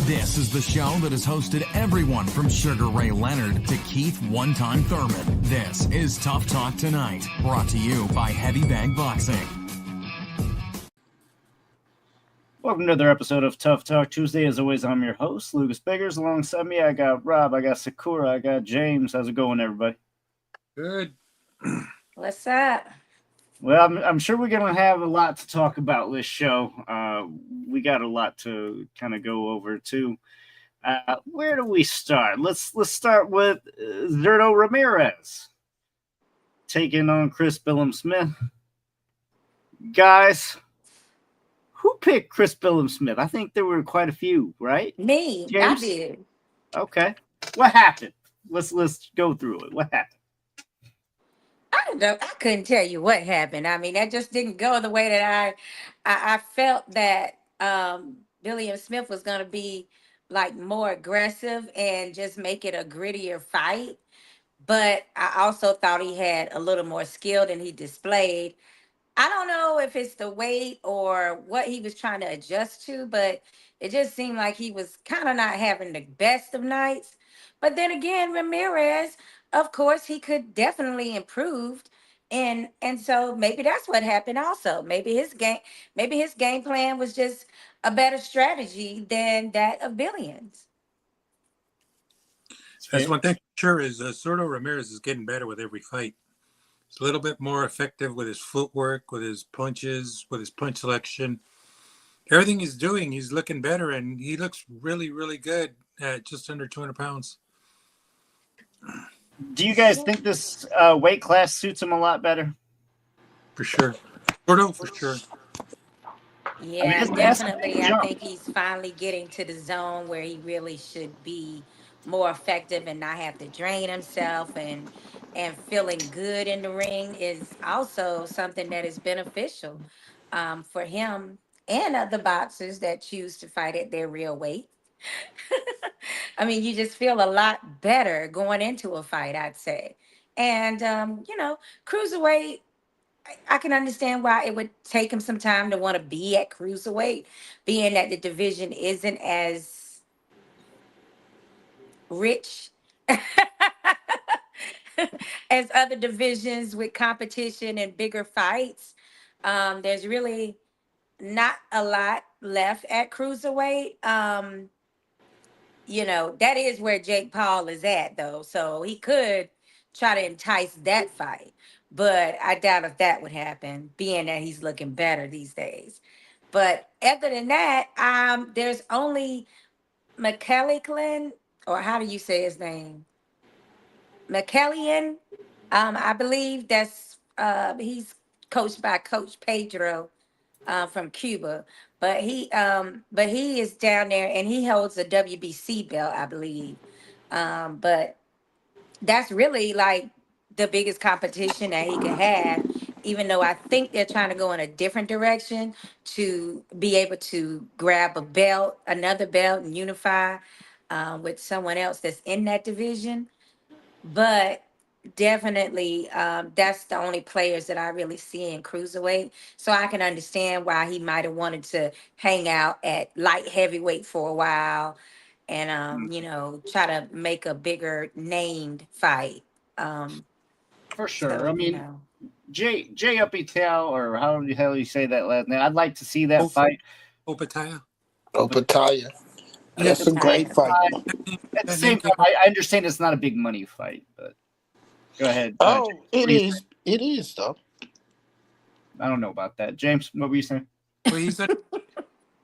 This is the show that has hosted everyone from Sugar Ray Leonard to Keith One-Time Thurman. This is Tough Talk Tonight, brought to you by Heavy Bag Boxing. Welcome to another episode of Tough Talk Tuesday. As always, I'm your host, Lucas Biggers. Alongside me, I got Rob, I got Sakura, I got James. How's it going, everybody? Good. What's up? Well, I'm sure we're going to have a lot to talk about this show. We got a lot to kind of go over, too. Where do we start? Let's start with Ramirez taking on Billam-Smith. Guys, who picked Billam-Smith? I think there were quite a few, right? Me, James? I did. Okay. What happened? Let's go through it. What happened? I don't know. I couldn't tell you what happened. I mean, that just didn't go the way that I felt that Billam-Smith was going to be like more aggressive and just make it a grittier fight. But I also thought he had a little more skill than he displayed. I don't know if it's the weight or what he was trying to adjust to, but it just seemed like he was kind of not having the best of nights. But then again, Ramirez, of course, he could definitely improve. And so maybe that's what happened also. Maybe his game plan was just a better strategy than that of Billions. That's one thing for sure is Sordo Ramirez is getting better with every fight. He's a little bit more effective with his footwork, with his punches, with his punch selection. Everything he's doing, he's looking better, and he looks really, really good at just under 200 pounds. Do you guys think this weight class suits him a lot better? For sure. Sordo, for sure. Yeah, I mean, definitely. I think he's finally getting to the zone where he really should be more effective and not have to drain himself, and feeling good in the ring is also something that is beneficial for him and other boxers that choose to fight at their real weight. I mean, you just feel a lot better going into a fight, I'd say. And, cruiserweight, I can understand why it would take him some time to want to be at cruiserweight, being that the division isn't as rich as other divisions with competition and bigger fights. There's really not a lot left at cruiserweight. That is where Jake Paul is at, though. So he could try to entice that fight. But I doubt if that would happen, being that he's looking better these days. But other than that, there's only McKellican, or how do you say his name? McKellian. I believe that's he's coached by Coach Pedro from Cuba. But he is down there and he holds a WBC belt, I believe. But that's really like the biggest competition that he could have, even though I think they're trying to go in a different direction to be able to grab another belt, and unify with someone else that's in that division. But definitely, that's the only players that I really see in cruiserweight. So I can understand why he might have wanted to hang out at light heavyweight for a while and try to make a bigger named fight. For sure. So, I mean, Jay Uppy-Tail, or how the hell you say that last name? I'd like to see that fight. Opataya. That's a great fight. At the same time, I understand it's not a big money fight, but go ahead. Oh, it is. It is, though. I don't know about that. James, what were you saying? Well,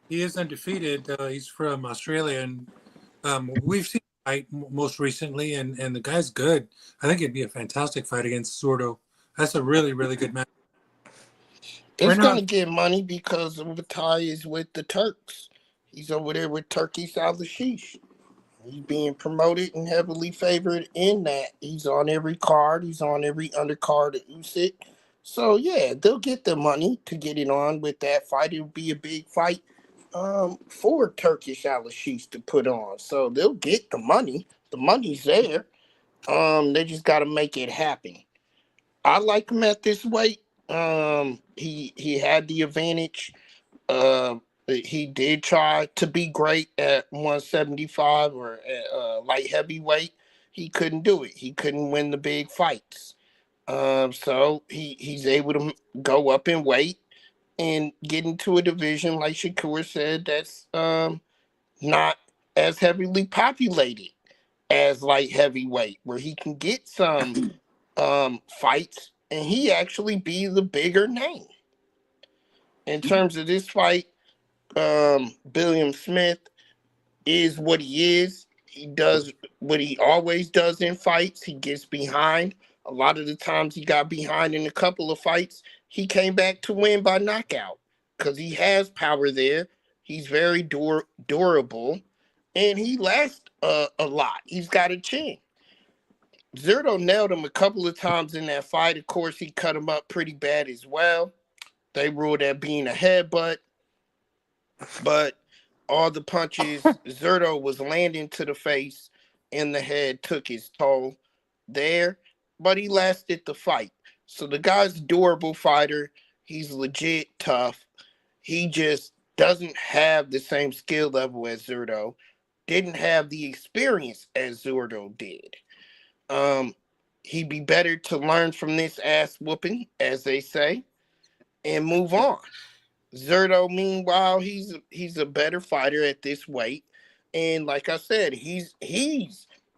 he is undefeated. He's from Australia, and we've seen him fight most recently, and the guy's good. I think it'd be a fantastic fight against Sordo. That's a really, really good match. It's going to get money because Batai is with the Turks. He's over there with Turkey's Al-Ashish. He's being promoted and heavily favored in that. He's on every card. He's on every undercard at Usyk. So, yeah, they'll get the money to get it on with that fight. It'll be a big fight for Turkish Al-Ashish to put on. So they'll get the money. The money's there. They just got to make it happen. I like him at this weight. He had the advantage He did try to be great at 175 or at light heavyweight. He couldn't do it. He couldn't win the big fights. So he's able to go up in weight and get into a division, like Shakur said, that's not as heavily populated as light heavyweight, where he can get some fights and he actually be the bigger name. In terms of this fight, Billam-Smith is what he is. He does what he always does in fights. He gets behind. A lot of the times he got behind in a couple of fights. He came back to win by knockout because he has power there. He's very durable, and he lasts a lot. He's got a chin. Zerto nailed him a couple of times in that fight. Of course, he cut him up pretty bad as well. They ruled that being a headbutt, but all the punches Zerto was landing to the face and the head took his toll there, but he lasted the fight. So the guy's a durable fighter. He's legit tough. He just doesn't have the same skill level as Zerto. Didn't have the experience as Zerto did. He'd be better to learn from this ass whooping, as they say, and move on. Zerto, meanwhile, he's a better fighter at this weight, and like I said, he's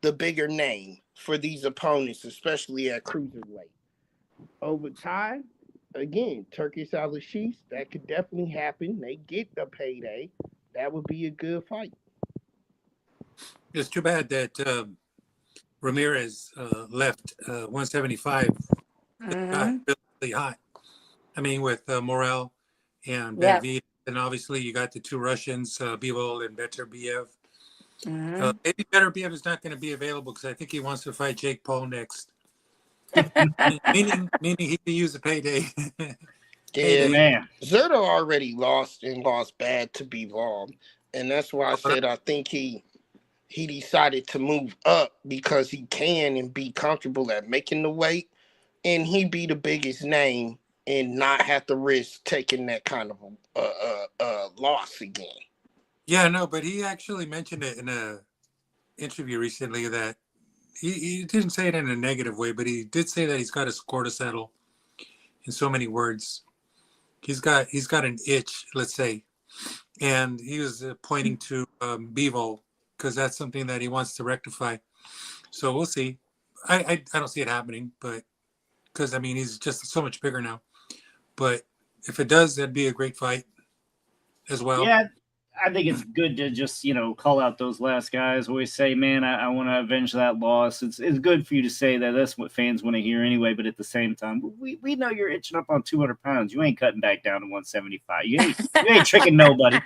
the bigger name for these opponents, especially at cruiserweight. Over time, again, Turkish Al-Ashish, that could definitely happen. They get the payday. That would be a good fight. It's too bad that Ramirez left 175 really hot. I mean, with Morel and Benavidez, and obviously you got the two Russians, Bivol and Beterbiev. Maybe Beterbiev is not going to be available because I think he wants to fight Jake Paul next. meaning he can use the payday. Yeah, man. Zerto already lost and lost bad to Bivol, and that's why I said I think he decided to move up because he can and be comfortable at making the weight, and he be the biggest name and not have to risk taking that kind of loss again. Yeah, no, but he actually mentioned it in a interview recently that he didn't say it in a negative way, but he did say that he's got a score to settle. In so many words, he's got an itch, let's say, and he was pointing to Bivol because that's something that he wants to rectify. So we'll see. I don't see it happening, but because I mean he's just so much bigger now. But if it does, that'd be a great fight as well. Yeah, I think it's good to just, call out those last guys. Always say, man, I want to avenge that loss. It's good for you to say that. That's what fans want to hear anyway. But at the same time, we know you're itching up on 200 pounds. You ain't cutting back down to 175. You ain't tricking nobody.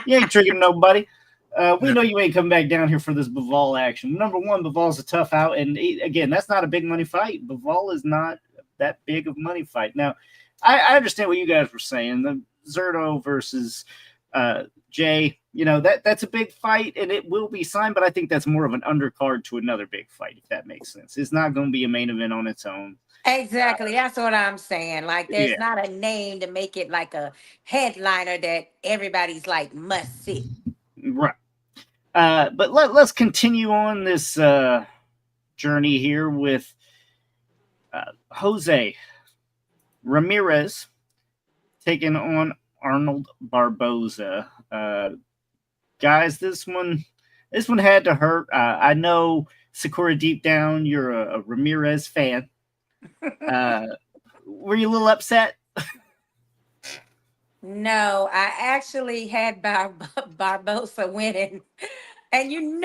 You ain't tricking nobody. We know you ain't coming back down here for this Bivol action. Number one, Bivol's a tough out. And again, that's not a big money fight. Bivol is not that big of a money fight. Now, I understand what you guys were saying. The Zerto versus Jay, that's a big fight and it will be signed, but I think that's more of an undercard to another big fight, if that makes sense. It's not going to be a main event on its own. Exactly. That's what I'm saying. Like, there's not a name to make it like a headliner that everybody's like must see. Right. But let's continue on this journey here with Jose Ramirez taking on Arnold Barboza. Guys, this one had to hurt. I know, Sakura, deep down, you're a Ramirez fan. Were you a little upset? No, I actually had Barboza winning. And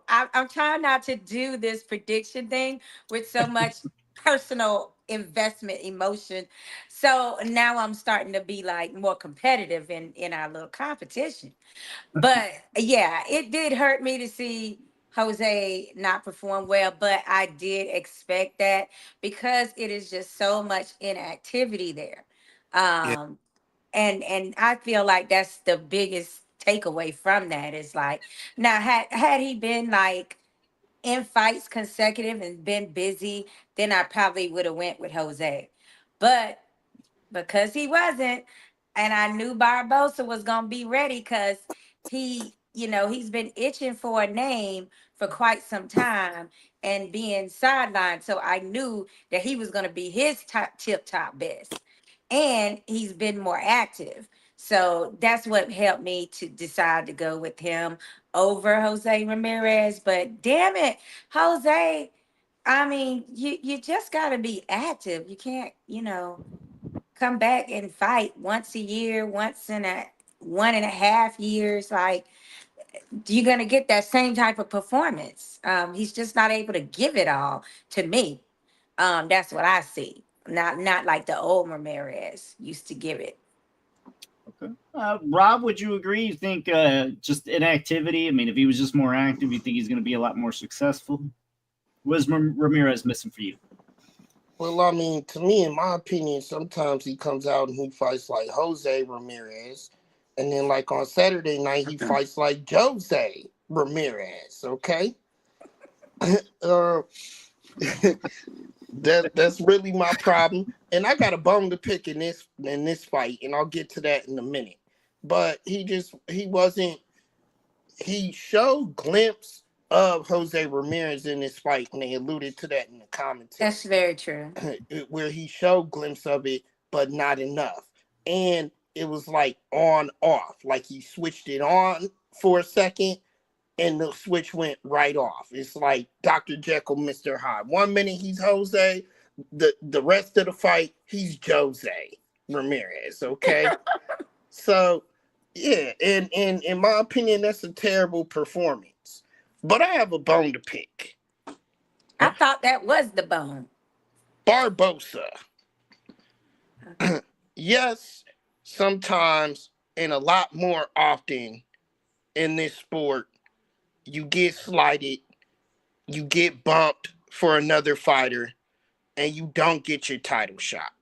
I'm trying not to do this prediction thing with so much personal investment emotion. So now I'm starting to be like more competitive in our little competition. But yeah, it did hurt me to see Jose not perform well, but I did expect that because it is just so much inactivity there. And I feel like that's the biggest takeaway from that is like, now had he been like in fights consecutive and been busy, then I probably would have went with Jose. But because he wasn't, I knew Barbosa was gonna be ready because he's been itching for a name for quite some time and being sidelined. So I knew that he was gonna be his top best. And he's been more active. So that's what helped me to decide to go with him over Jose Ramirez. But damn it, Jose, I mean, you just gotta be active. You can't, come back and fight once a year, once in a 1.5 years. Like, you're gonna get that same type of performance. He's just not able to give it all to me. That's what I see. Not like the old Ramirez used to give it. Okay. Rob, would you agree? You think just inactivity? I mean, if he was just more active, you think he's going to be a lot more successful? What is Ramirez missing for you? Well, I mean, to me, in my opinion, sometimes he comes out and he fights like Jose Ramirez. And then, like, on Saturday night, he fights like Jose Ramirez, okay? That's really my problem. And I got a bone to pick in this fight, and I'll get to that in a minute. But he showed glimpse of Jose Ramirez in this fight, and they alluded to that in the commentary. That's very true. Where he showed glimpse of it, but not enough. And it was like on off, like he switched it on for a second and the switch went right off. It's like Dr. Jekyll, Mr. Hyde. 1 minute he's Jose, the rest of the fight he's Jose Ramirez, okay? So yeah, and in my opinion, that's a terrible performance. But I have a bone to pick. I thought that was the bone. Barbosa. Yes, sometimes and a lot more often in this sport, you get slighted, you get bumped for another fighter, and you don't get your title shot.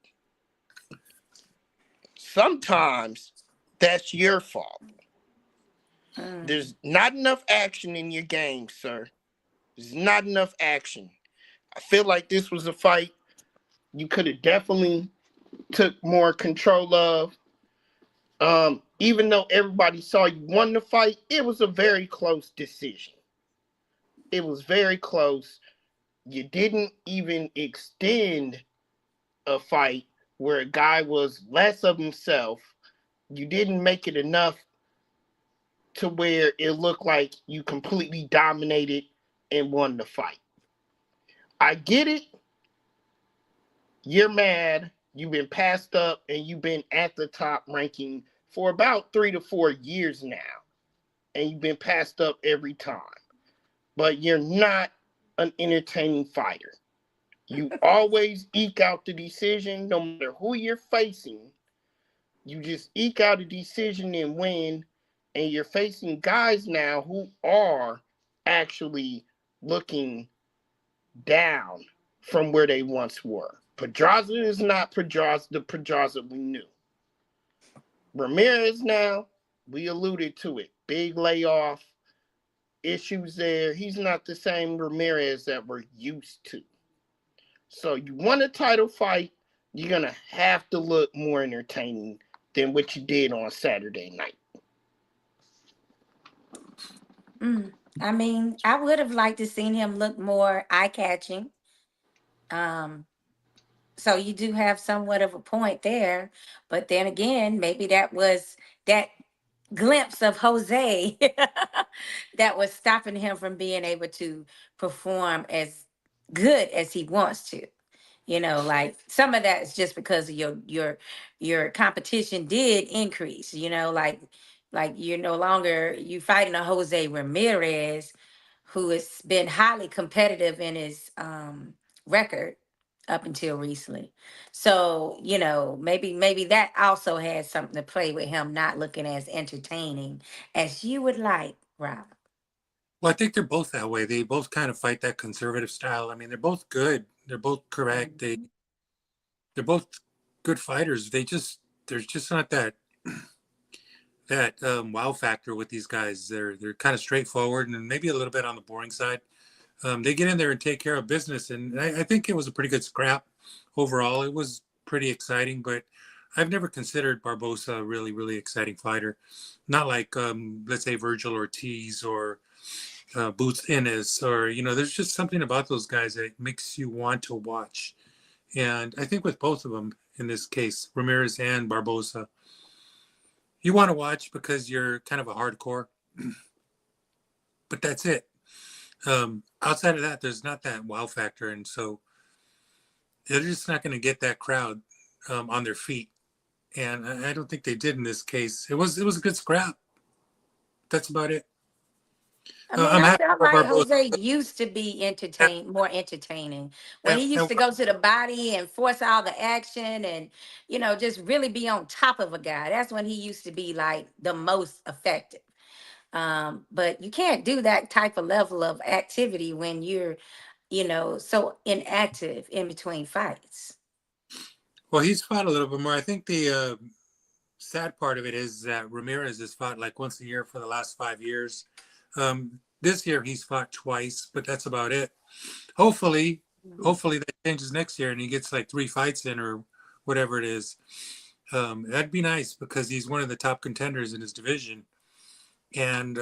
Sometimes that's your fault. There's not enough action in your game, sir. There's not enough action. I feel like this was a fight you could have definitely took more control of. Even though everybody saw you won the fight, it was a very close decision. It was very close. You didn't even extend a fight where a guy was less of himself. You didn't make it enough to where it looked like you completely dominated and won the fight. I get it. You're mad. You've been passed up and you've been at the top ranking for about 3 to 4 years now. And you've been passed up every time. But you're not an entertaining fighter. You always eke out the decision, no matter who you're facing. You just eke out a decision and win. And you're facing guys now who are actually looking down from where they once were. Pedraza is not the Pedraza we knew. Ramirez now, we alluded to it. Big layoff, issues there. He's not the same Ramirez that we're used to. So you want a title fight, you're going to have to look more entertaining than what you did on Saturday night. I mean, I would have liked to seen him look more eye-catching. So you do have somewhat of a point there. But then again, maybe that was that glimpse of Jose that was stopping him from being able to perform as good as he wants to. Like some of that is just because of your competition did increase, like you're no longer you fighting a Jose Ramirez who has been highly competitive in his record up until recently. So, maybe that also has something to play with him not looking as entertaining as you would like, Rob. Well, I think they're both that way. They both kind of fight that conservative style. I mean, they're both good. They're both correct. They're both good fighters. There's just not that wow factor with these guys. They're kind of straightforward and maybe a little bit on the boring side. They get in there and take care of business, and I think it was a pretty good scrap overall. It was pretty exciting, but I've never considered Barbosa a really, really exciting fighter. Not like, let's say, Virgil Ortiz or Boots Ennis, or, there's just something about those guys that makes you want to watch. And I think with both of them, in this case, Ramirez and Barbosa, you want to watch because you're kind of a hardcore, but that's it. Outside of that, there's not that wow factor. And so they're just not going to get that crowd on their feet. And I don't think they did in this case. It was a good scrap. That's about it. I mean, I felt like Jose used to be more entertaining when he used to go to the body and force all the action and, just really be on top of a guy. That's when he used to be like the most effective. But you can't do that type of level of activity when you're, so inactive in between fights. Well, he's fought a little bit more. I think the sad part of it is that Ramirez has fought like once a year for the last 5 years. This year he's fought twice, but that's about it. Hopefully that changes next year and he gets like 3 fights in or whatever it is. That'd be nice because he's one of the top contenders in his division. And,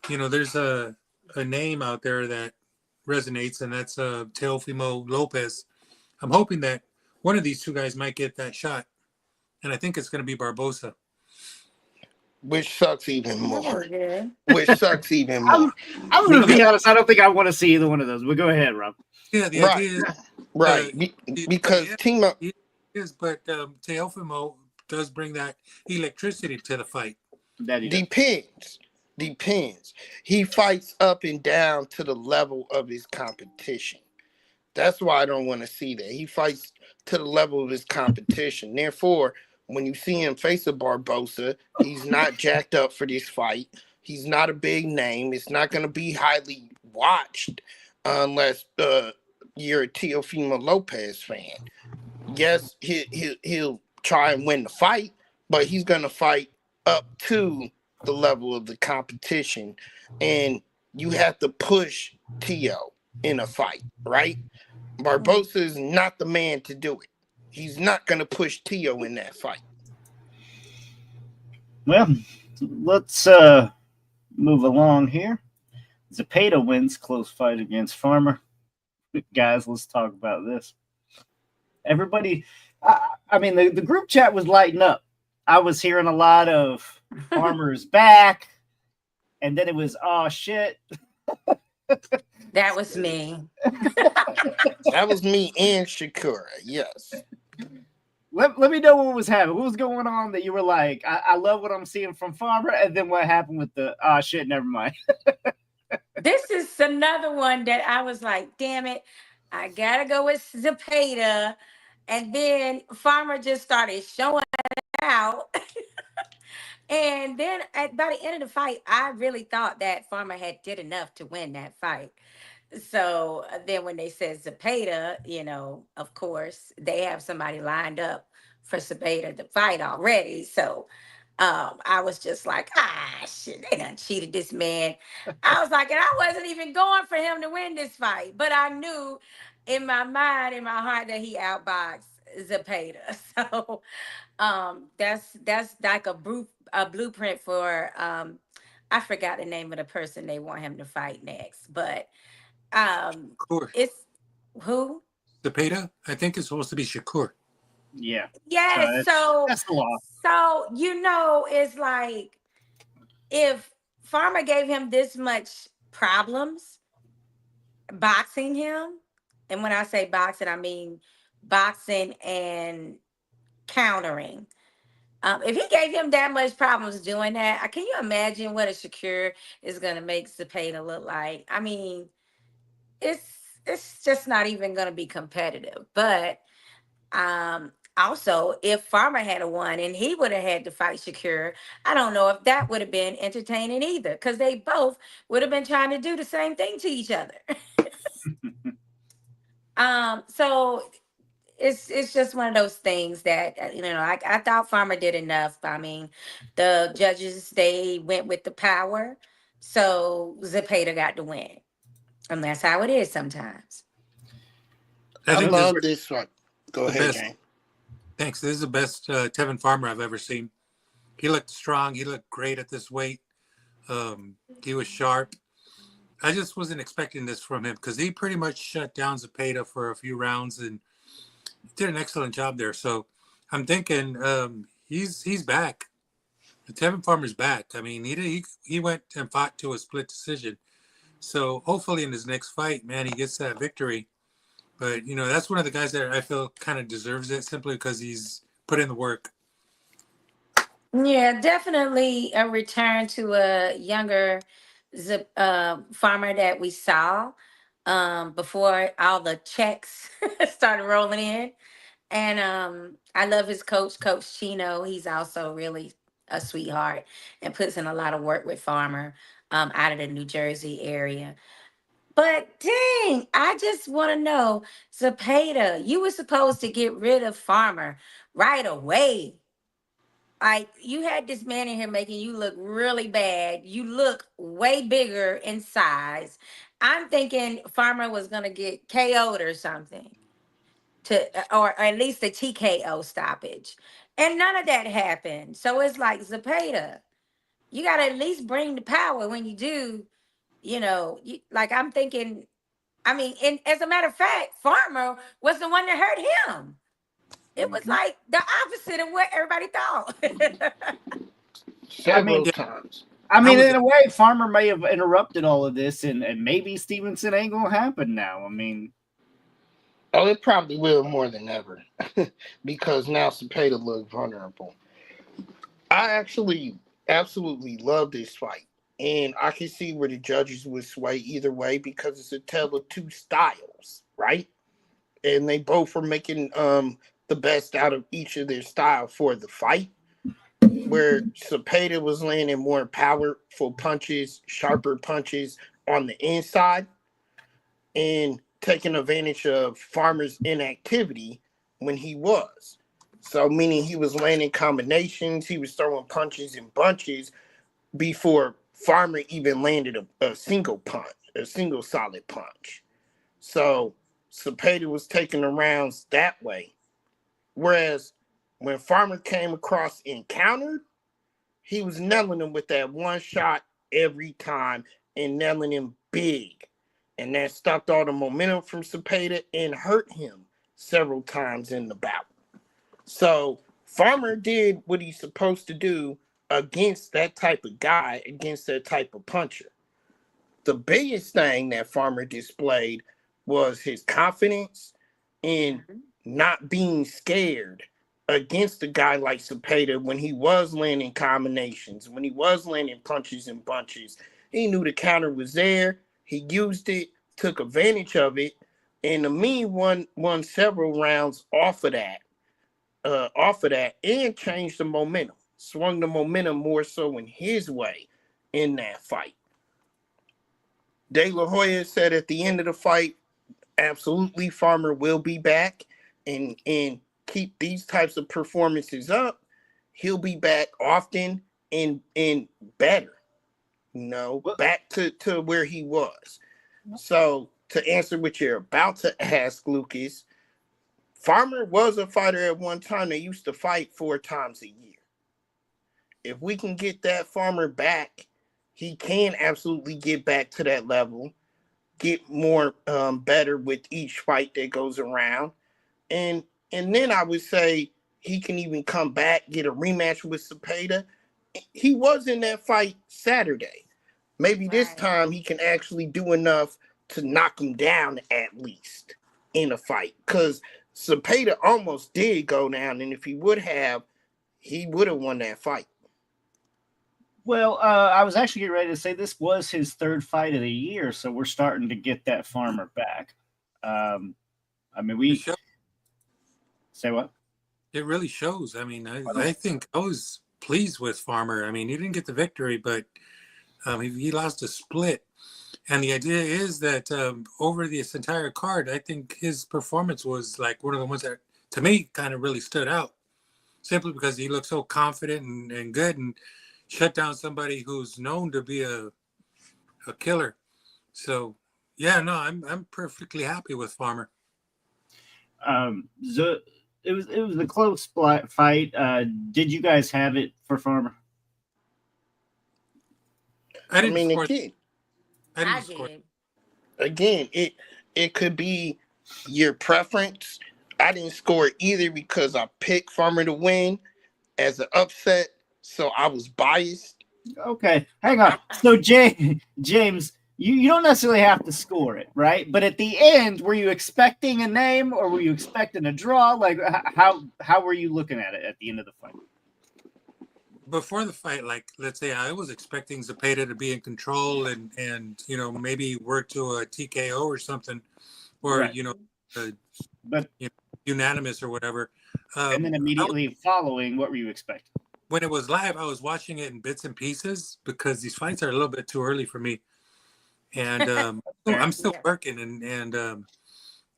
there's a name out there that resonates, and that's Teofimo Lopez. I'm hoping that one of these two guys might get that shot, and I think it's going to be Barbosa. Which sucks even more. Which sucks even more. I'm going to be honest. I don't think I want to see either one of those. But go ahead, Rob. Yeah, the idea is right. Because team up is, but Teofimo does bring that electricity to the fight. Depends. He fights up and down to the level of his competition. That's why I don't want to see that. He fights to the level of his competition. Therefore, when you see him face a Barbosa, he's not jacked up for this fight. He's not a big name. It's not going to be highly watched unless you're a Teofimo Lopez fan. Yes, he'll try and win the fight, but he's going to fight up to the level of the competition. And you have to push Teo in a fight, right? Barbosa is not the man to do it. He's not going to push Teo in that fight. Well, let's move along here. Zepeda wins close fight against Farmer. Guys, let's talk about this. Everybody, I mean, the group chat was lighting up. I was hearing a lot of Farmer's back, and then it was, oh, shit. That was me. That was me and Shakura, yes. Let me know what was happening. What was going on that you were like, I love what I'm seeing from Farmer, and then what happened with the, oh, shit, never mind. This is another one that I was like, damn it, I got to go with Zepeda. And then Farmer just started showing out. And then by the end of the fight, I really thought that Farmer had did enough to win that fight. So then when they said Zepeda, of course, they have somebody lined up for Zepeda to fight already. So I was just like, shit, they done cheated this man. I was like, and I wasn't even going for him to win this fight. But I knew in my mind, in my heart, that he outboxed Zepeda. So that's like a blueprint for I forgot the name of the person they want him to fight next, but it's who? Zepeda? I think it's supposed to be Shakur. Yeah. Yes. So that's the law. So it's like if Farmer gave him this much problems boxing him, and when I say boxing, I mean boxing and countering. If he gave him that much problems doing that, can you imagine what a Shakur is going to make Zepeda look like? I mean, it's just not even going to be competitive. But also, if Farmer had won and he would have had to fight Shakur, I don't know if that would have been entertaining either, because they both would have been trying to do the same thing to each other. So it's just one of those things that, I thought Farmer did enough. I mean, the judges, they went with the power. So Zepeda got to win. And that's how it is sometimes. I love this one. Go ahead, Jane. Thanks. This is the best Tevin Farmer I've ever seen. He looked strong. He looked great at this weight. He was sharp. I just wasn't expecting this from him because he pretty much shut down Zepeda for a few rounds and did an excellent job there. So I'm thinking he's back. Tevin Farmer's back. I mean, he went and fought to a split decision. So hopefully in his next fight, man, he gets that victory. But, you know, that's one of the guys that I feel kind of deserves it simply because he's put in the work. Yeah, definitely a return to a younger farmer that we saw before all the checks started rolling in. And I love his coach, Coach Chino. He's also really a sweetheart and puts in a lot of work with Farmer out of the New Jersey area. But dang, I just want to know, Zepeda, you were supposed to get rid of Farmer right away. Like, you had this man in here making you look really bad. You look way bigger in size. I'm thinking Farmer was going to get KO'd or something, or at least a TKO stoppage. And none of that happened. So it's like, Zepeda, you got to at least bring the power when you do, you know, like I'm thinking, I mean, and as a matter of fact, Farmer was the one that hurt him. It was like the opposite of what everybody thought. Several times. I mean, in a way, Farmer may have interrupted all of this, and maybe Stevenson ain't going to happen now. I mean. Oh, it probably will more than ever because now Zepeda looks vulnerable. I actually absolutely love this fight. And I can see where the judges would sway either way because it's a tale of two styles, right? And they both are making the best out of each of their style for the fight. Where Zepeda was landing more powerful punches, sharper punches on the inside, and taking advantage of Farmer's inactivity when he was. So meaning he was landing combinations, he was throwing punches in bunches before Farmer even landed a single punch, a single solid punch. So Zepeda was taking the rounds that way. Whereas when Farmer came across and countered, he was nailing him with that one shot every time and nailing him big. And that stopped all the momentum from Zepeda and hurt him several times in the bout. So Farmer did what he's supposed to do against that type of guy, against that type of puncher. The biggest thing that Farmer displayed was his confidence in not being scared against a guy like Zepeda when he was landing combinations, when he was landing punches and bunches. He knew the counter was there. He used it, took advantage of it, and the Mean won several rounds off of that, and changed the momentum, swung the momentum more so in his way in that fight. De La Hoya said at the end of the fight, absolutely, Farmer will be back and keep these types of performances up. He'll be back often and better, you know, back to where he was. So to answer what you're about to ask, Lucas, Farmer was a fighter at one time. They used to fight 4 times a year. If we can get that Farmer back, he can absolutely get back to that level, get more better with each fight that goes around. And then I would say he can even come back, get a rematch with Zepeda. He was in that fight Saturday. Maybe this time he can actually do enough to knock him down at least in a fight. Because Zepeda almost did go down, and if he would have won that fight. Well, I was actually getting ready to say this was his 3rd fight of the year, so we're starting to get that Farmer back. I mean, say what? It really shows. I mean, I think I was pleased with Farmer. I mean, he didn't get the victory, but he lost a split. And the idea is that over this entire card, I think his performance was like one of the ones that, to me, kind of really stood out. Simply because he looked so confident and good and shut down somebody who's known to be a killer. So, yeah, no, I'm perfectly happy with Farmer. it was a close fight. Did you guys have it for Farmer? I didn't mean, score. again, I I didn't score. did. again, it could be your preference. I didn't score either because I picked Farmer to win as an upset, so I was biased. Okay, hang on. So James, you don't necessarily have to score it, right? But at the end, were you expecting a name or were you expecting a draw? Like how were you looking at it at the end of the fight? Before the fight, like let's say I was expecting Zepeda to be in control and maybe work to a TKO or something, or Right. But unanimous or whatever. And then immediately following, what were you expecting? When it was live, I was watching it in bits and pieces because these fights are a little bit too early for me, and I'm still working, and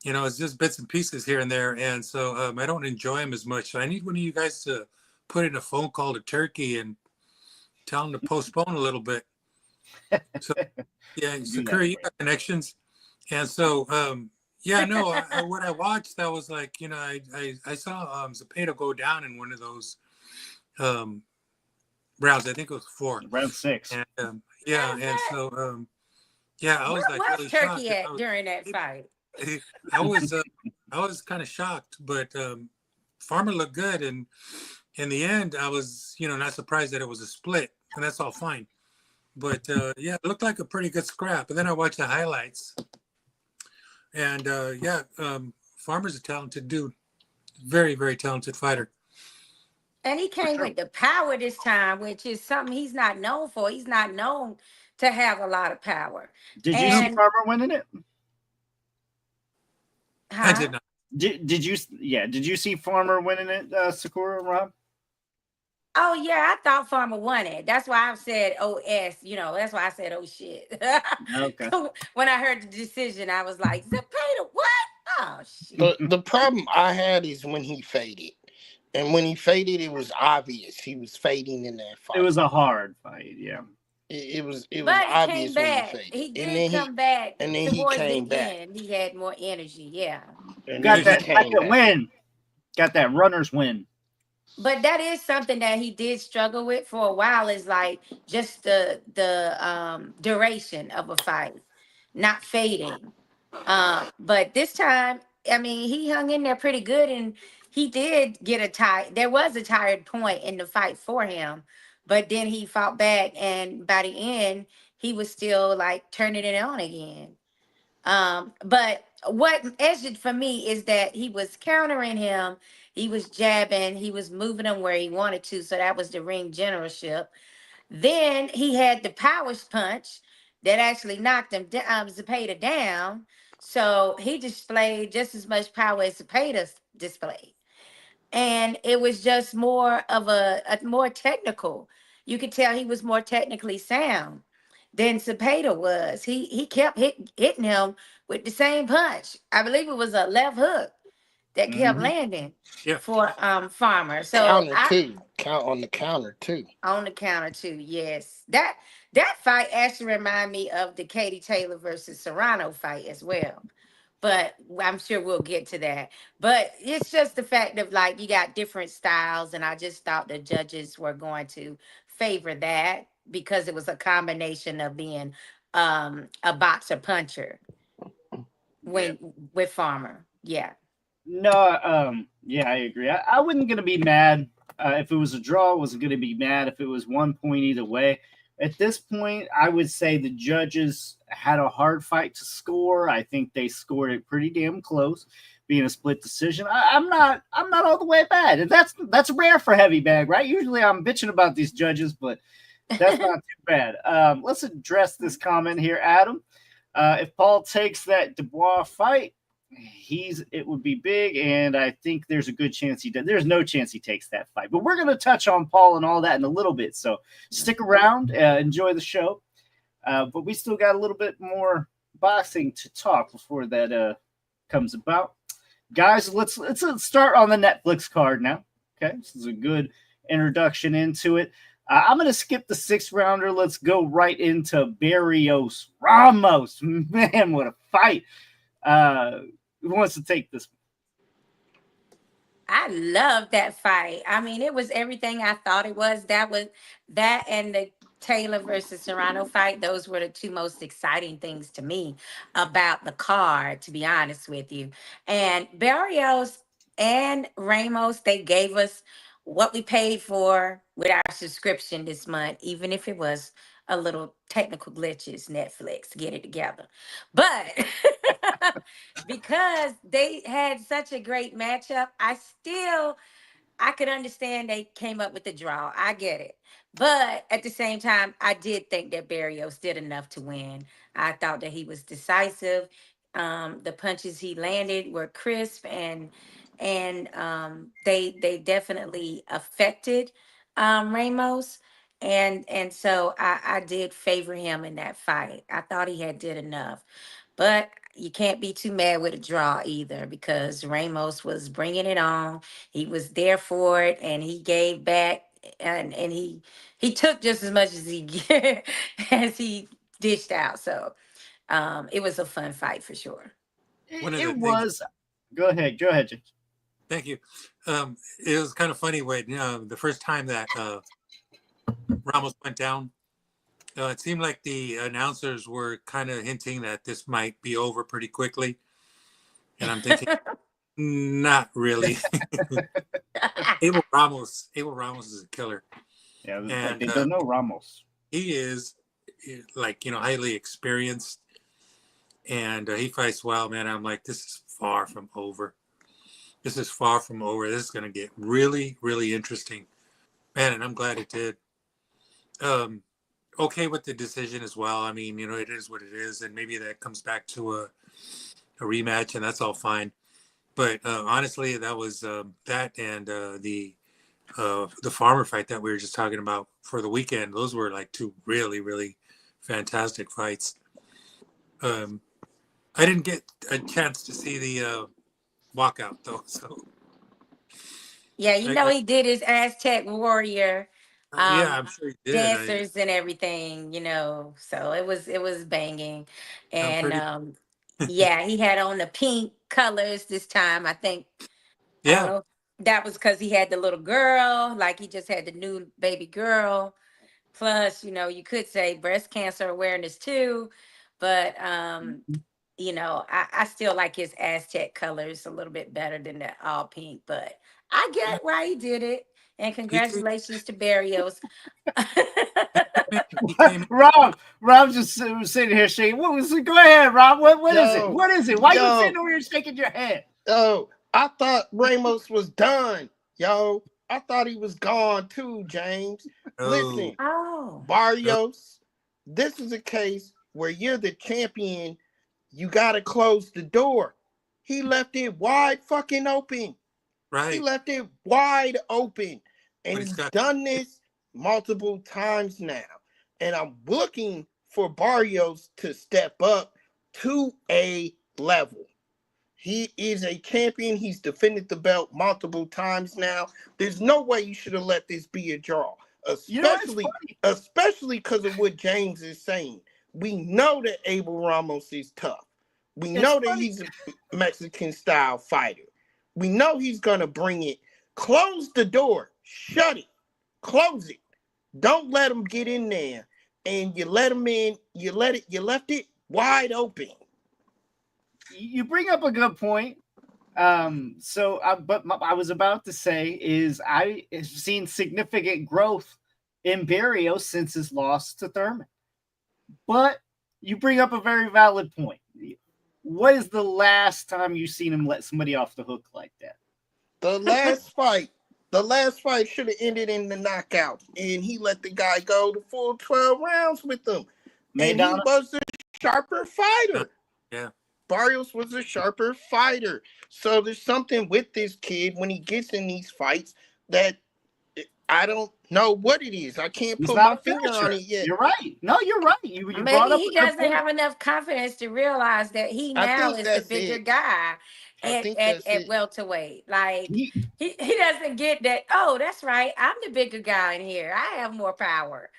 it's just bits and pieces here and there, and so I don't enjoy them as much. So I need one of you guys to put in a phone call to Turkey and tell them to postpone a little bit. So yeah, so Curry, you got connections, and so what I watched, I was like, I saw Zepeda go down in one of those rounds. I think it was 4. Round 6. And and so I was like Where's really Turkey shocked. at during that fight? I was kind of shocked, but Farmer looked good, and in the end, I was not surprised that it was a split, and that's all fine. But it looked like a pretty good scrap. And then I watched the highlights, and Farmer's a talented dude, very, very talented fighter. And he came with the power this time, which is something he's not known for. He's not known to have a lot of power. Did you see Farmer winning it? I did not. Did you? Yeah. Did you see Farmer winning it, Sakura, Rob? Oh yeah, I thought Farmer won it. That's why I said OS. That's why I said oh shit. Okay. When I heard the decision, I was like, Zepeda, what? Oh shit. The problem I had is when he faded. And when he faded, it was obvious he was fading in that fight. It was a hard fight, yeah. It was But obvious he came when back. he faded. He did come back. And then towards he came the back. end. He had more energy, yeah. Got that win. Got that runner's win. But that is something that he did struggle with for a while, is like just the duration of a fight, not fading. But this time, I mean, he hung in there pretty good, and he did get a tie. There was a tired point in the fight for him, but then he fought back, and by the end, he was still like turning it on again. But what edged it for me is that he was countering him, he was jabbing, he was moving him where he wanted to. So that was the ring generalship. Then he had the power punch that actually knocked him Zepeda down. So he displayed just as much power as Zepeda displayed. And it was just more of a more technical. You could tell he was more technically sound than Zepeda was. He kept hitting him with the same punch. I believe it was a left hook that kept landing for Farmer. So Count on the counter too. On the counter too, yes. That fight actually reminded me of the Katie Taylor versus Serrano fight as well. But I'm sure we'll get to that. But it's just the fact of like you got different styles, and I just thought the judges were going to favor that because it was a combination of being a boxer puncher with Farmer. Yeah. No, I agree. I wasn't gonna be mad if it was a draw. I wasn't gonna be mad if it was 1 point either way. At this point, I would say the judges had a hard fight to score. I think they scored it pretty damn close, being a split decision. I'm not all the way bad. And that's rare for heavy bag, right? Usually I'm bitching about these judges, but that's not too bad. Let's address this comment here, Adam. If Paul takes that Dubois fight, it would be big, and I think there's a good chance he does. There's no chance he takes that fight, but we're going to touch on Paul and all that in a little bit, so stick around, enjoy the show, but we still got a little bit more boxing to talk before that comes about. Guys, let's start on the Netflix card now. Okay, this is a good introduction into it. I'm going to skip the 6th rounder. Let's go right into Barrios Ramos. Man, what a fight. Who wants to take this? I love that fight. I mean, it was everything I thought it was. That and the Taylor versus Serrano fight. Those were the two most exciting things to me about the card, to be honest with you. And Barrios and Ramos, they gave us what we paid for with our subscription this month, even if it was a little technical glitches. Netflix, get it together. But because they had such a great matchup, I could understand they came up with the draw. I get it. But at the same time, I did think that Barrios did enough to win. I thought that he was decisive. The punches he landed were crisp, and they definitely affected Ramos. And so I did favor him in that fight. I thought he had did enough. But you can't be too mad with a draw either, because Ramos was bringing it on. He was there for it, and he gave back, and he took just as much as he as he dished out. So it was a fun fight for sure. It was. Go ahead, James. Thank you. It was kind of funny when the first time that Ramos went down. It seemed like the announcers were kind of hinting that this might be over pretty quickly. And I'm thinking, not really. Abel Ramos is a killer. Yeah, and they don't know Ramos. He is highly experienced, and he fights well, man. I'm like, this is far from over. This is going to get really, really interesting, man. And I'm glad it did. Okay with the decision as well. I mean, it is what it is, and maybe that comes back to a rematch, and that's all fine. But honestly, that was that and the farmer fight that we were just talking about for the weekend. Those were like two really, really fantastic fights. I didn't get a chance to see the walkout though. So yeah, he did his Aztec warrior. Yeah, I'm sure he did. Dancers and everything, so it was banging. And yeah, he had on the pink colors this time, I think. I don't know, that was because he had the little girl, like he just had the new baby girl. Plus, you could say breast cancer awareness too, but I still like his Aztec colors a little bit better than the all pink, but I get why he did it. And congratulations to Barrios. Rob just sitting here shaking. Go ahead, Rob. What is it? What is it? Why you sitting over here shaking your head? I thought Ramos was done. I thought he was gone too, James. Listen, Barrios, this is a case where you're the champion. You got to close the door. He left it wide fucking open. Right. He left it wide open. And he's done this multiple times now. And I'm looking for Barrios to step up to a level. He is a champion. He's defended the belt multiple times now. There's no way you should have let this be a draw, especially because of what James is saying. We know that Abel Ramos is tough. We know that he's a Mexican-style fighter. We know he's going to bring it. Close the door. Shut it. Close it. Don't let him get in there. And you let him in. You left it wide open. You bring up a good point. I was about to say is I have seen significant growth in Barrios since his loss to Thurman. But you bring up a very valid point. What is the last time you've seen him let somebody off the hook like that? The last fight should have ended in the knockout, and he let the guy go the full 12 rounds with him. And he was a sharper fighter. Yeah. Barrios was a sharper fighter. So there's something with this kid when he gets in these fights that I don't know what it is. I can't put my finger on it yet. You're right. No, you're right. You Maybe he doesn't have enough confidence to realize that he now is the bigger guy at welterweight. Like he doesn't get that. Oh, that's right. I'm the bigger guy in here. I have more power,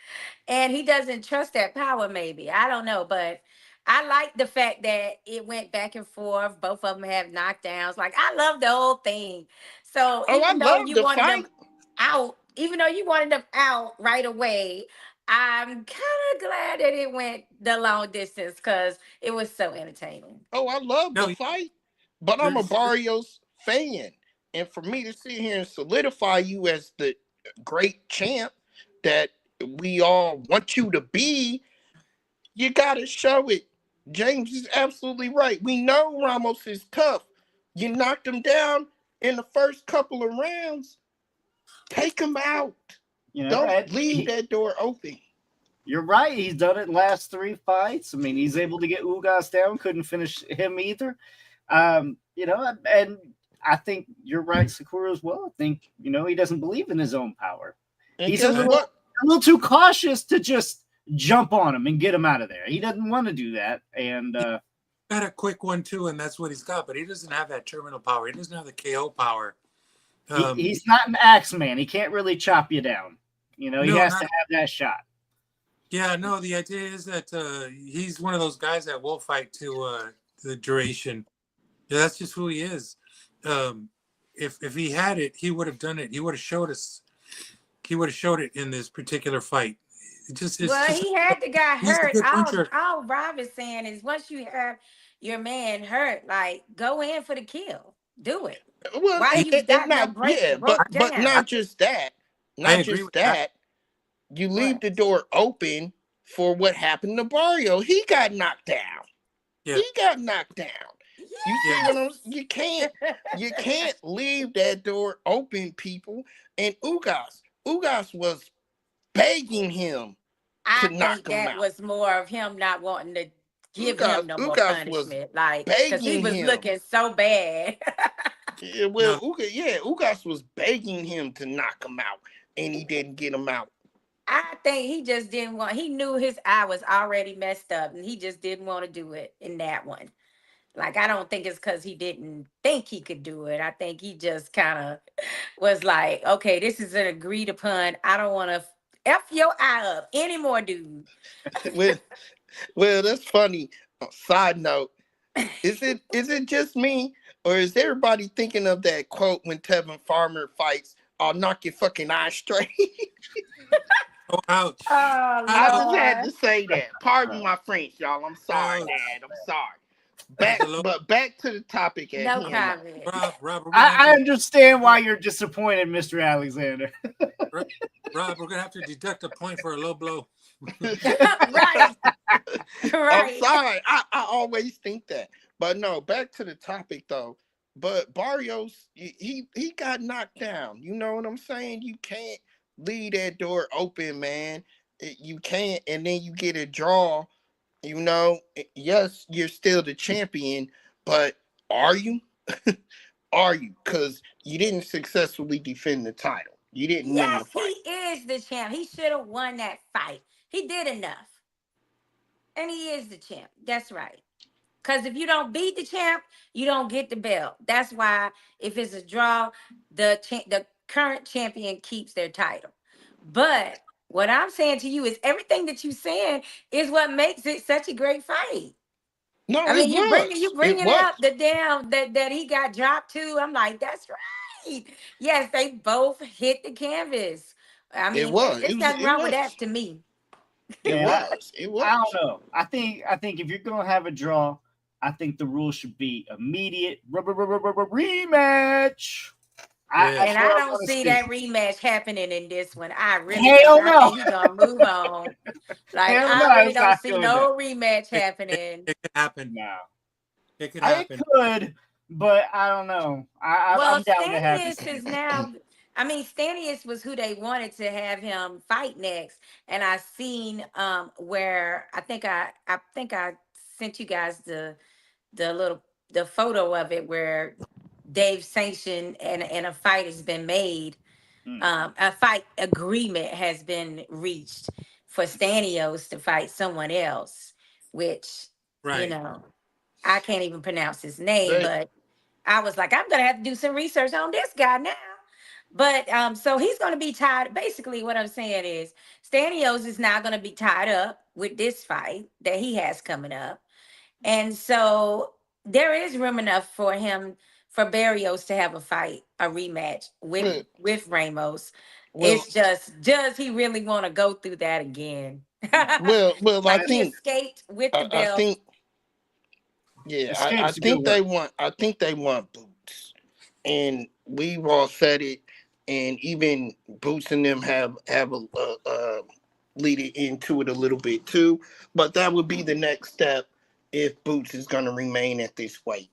and he doesn't trust that power. Maybe I don't know, but I like the fact that it went back and forth. Both of them have knockdowns. Like, I love the whole thing. So Oh, I even though love you the wanted them fight. out, even though you wanted them out right away, I'm kind of glad that it went the long distance because it was so entertaining. Oh, I love the No, fight, but I'm a there's Barrios fan. And for me to sit here and solidify you as the great champ that we all want you to be, you got to show it. James is absolutely right. We know Ramos is tough. You knocked him down in the first couple of rounds. Take him out. You know, Don't leave that door open. You're right. He's done it in the last 3 fights. I mean, he's able to get Ugas down. Couldn't finish him either. You know, and I think you're right, Sakura, as well. I think, you know, he doesn't believe in his own power. And He's a little too cautious to just jump on him and get him out of there. He doesn't want to do that. And got a quick one too, and that's what he's got. But he doesn't have that terminal power. He doesn't have the KO power. He's not an axe man. He can't really chop you down. You know, he has to have that shot. Yeah, no, the idea is that he's one of those guys that will fight to the duration. Yeah, that's just who he is. If he had it, he would have done it. He would have showed us. He would have showed it in this particular fight. He had the guy hurt. All Rob is saying is once you have your man hurt, like, go in for the kill. Do it. Well, why you got not, but not just that. Not just that. You leave the door open for what happened to Barrio. He got knocked down. Yeah. He got knocked down. Yes. You see you can't leave that door open, people. And Ugas was begging him to knock him out. That was more of him not wanting to give him no more punishment. Like, because he was looking so bad. Ugas was begging him to knock him out, and he didn't get him out. I think he just didn't want. He knew his eye was already messed up, and he just didn't want to do it in that one. Like, I don't think it's because he didn't think he could do it. I think he just kind of was like, okay, this is an agreed upon. I don't want to F your eye up anymore, dude. Well, that's funny. Side note, is it just me, or is everybody thinking of that quote when Tevin Farmer fights, "I'll knock your fucking eye straight"? Oh, ouch. Oh, I just had to say that. Pardon my French, y'all. I'm sorry, Dad. I'm sorry. Back to the topic at hand. Comment. Rob, I understand why you're disappointed, Mr. Alexander. Rob, we're gonna have to deduct a point for a low blow. Right. I'm sorry. I always think that. But no, back to the topic though. But Barrios, he got knocked down. You know what I'm saying? You can't leave that door open, man. You can't, and then you get a draw. You know, yes, you're still the champion, but are you? Are you? Because you didn't successfully defend the title. You didn't win the fight. He is the champ. He should have won that fight. He did enough. And he is the champ. That's right. Because if you don't beat the champ, you don't get the belt. That's why if it's a draw, the current champion keeps their title. But what I'm saying to you is everything that you're saying is what makes it such a great fight. No, I mean, you bringing up the damn that he got dropped too. I'm like, that's right. Yes, they both hit the canvas. I mean, there's nothing wrong with that to me. It was. I don't know. I think if you're gonna have a draw, I think the rule should be immediate rematch. I don't see that rematch happening in this one. I really don't. I think he's gonna move on. Like, I really don't see no rematch happening. It could happen now. It could happen. It could, but I don't know. I'm down to have this is now. I mean, Stanius was who they wanted to have him fight next, and I seen where I think I sent you guys the photo of it where Dave sanctioned and a fight has been made. A fight agreement has been reached for Stanios to fight someone else, which you know, I can't even pronounce his name, but I was like, I'm gonna have to do some research on this guy now. But so he's going to be tied. Basically, what I'm saying is Stanios is now going to be tied up with this fight that he has coming up. And so there is room enough for Barrios to have a rematch with Ramos. Well, It's just, does he really want to go through that again? well, Like he escaped with the I belt. think, yeah, Escape's a good word. I think they want Boots, and we've all said it, and even Boots and them have a lead it into it a little bit too. But that would be the next step if Boots is going to remain at this weight.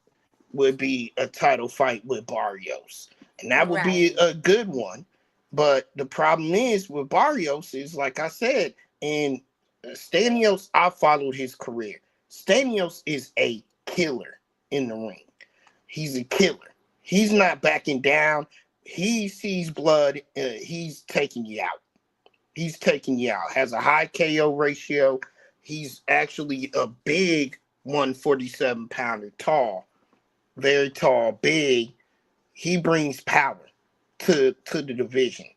Would be a title fight with Barrios, and that would be Right. a good one. But the problem is with Barrios is, like I said, and Stanios, I followed his career. Stanios is a killer in the ring. He's a killer. He's not backing down. He sees blood. He's taking you out. He's taking you out. Has a high KO ratio. He's actually a big 147 pounder, tall, very tall, big. He brings power to the division,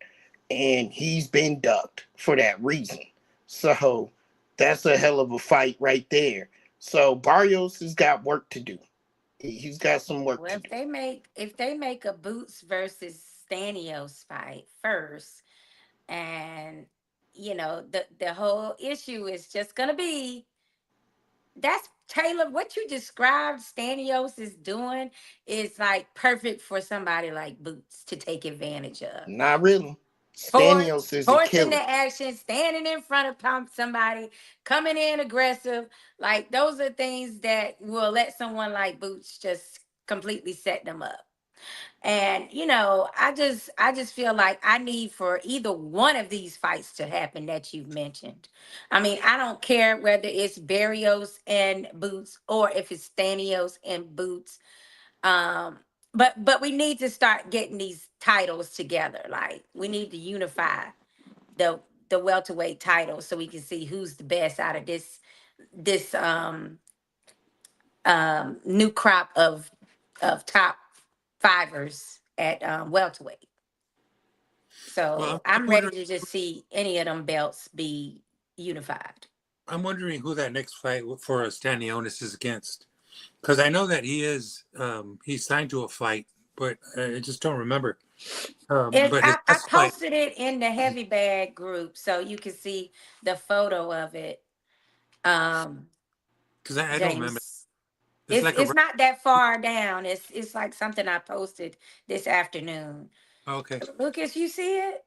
and he's been ducked for that reason. So that's a hell of a fight right there. So Barrios has got work to do. He's got some work Well, to do. if they make a Boots versus Stanios fight first, and the whole issue is just gonna be, that's Taylor, what you described Stanios is doing is like perfect for somebody like Boots to take advantage of. Not really. Stanios is a Forcing the killer. action, standing in front of somebody, coming in aggressive. Like those are things that will let someone like Boots just completely set them up. And I just feel like I need for either one of these fights to happen that you've mentioned. I mean, I don't care whether it's Barrios and Boots or if it's Stanios and Boots. Um, but we need to start getting these titles together. Like we need to unify the the welterweight title so we can see who's the best out of this new crop of top fivers at welterweight. Well, So I'm I'm ready wondering, to just see any of them belts be unified. I'm wondering who that next fight for Stanionis is against, because I know that he's signed to a fight, but I just don't remember. And But his I last fight, posted it in the heavy bag group so you can see the photo of it. Um, because I don't remember. James. It's like a. It's not that far down. It's like something I posted this afternoon. Okay. Lucas, you see it?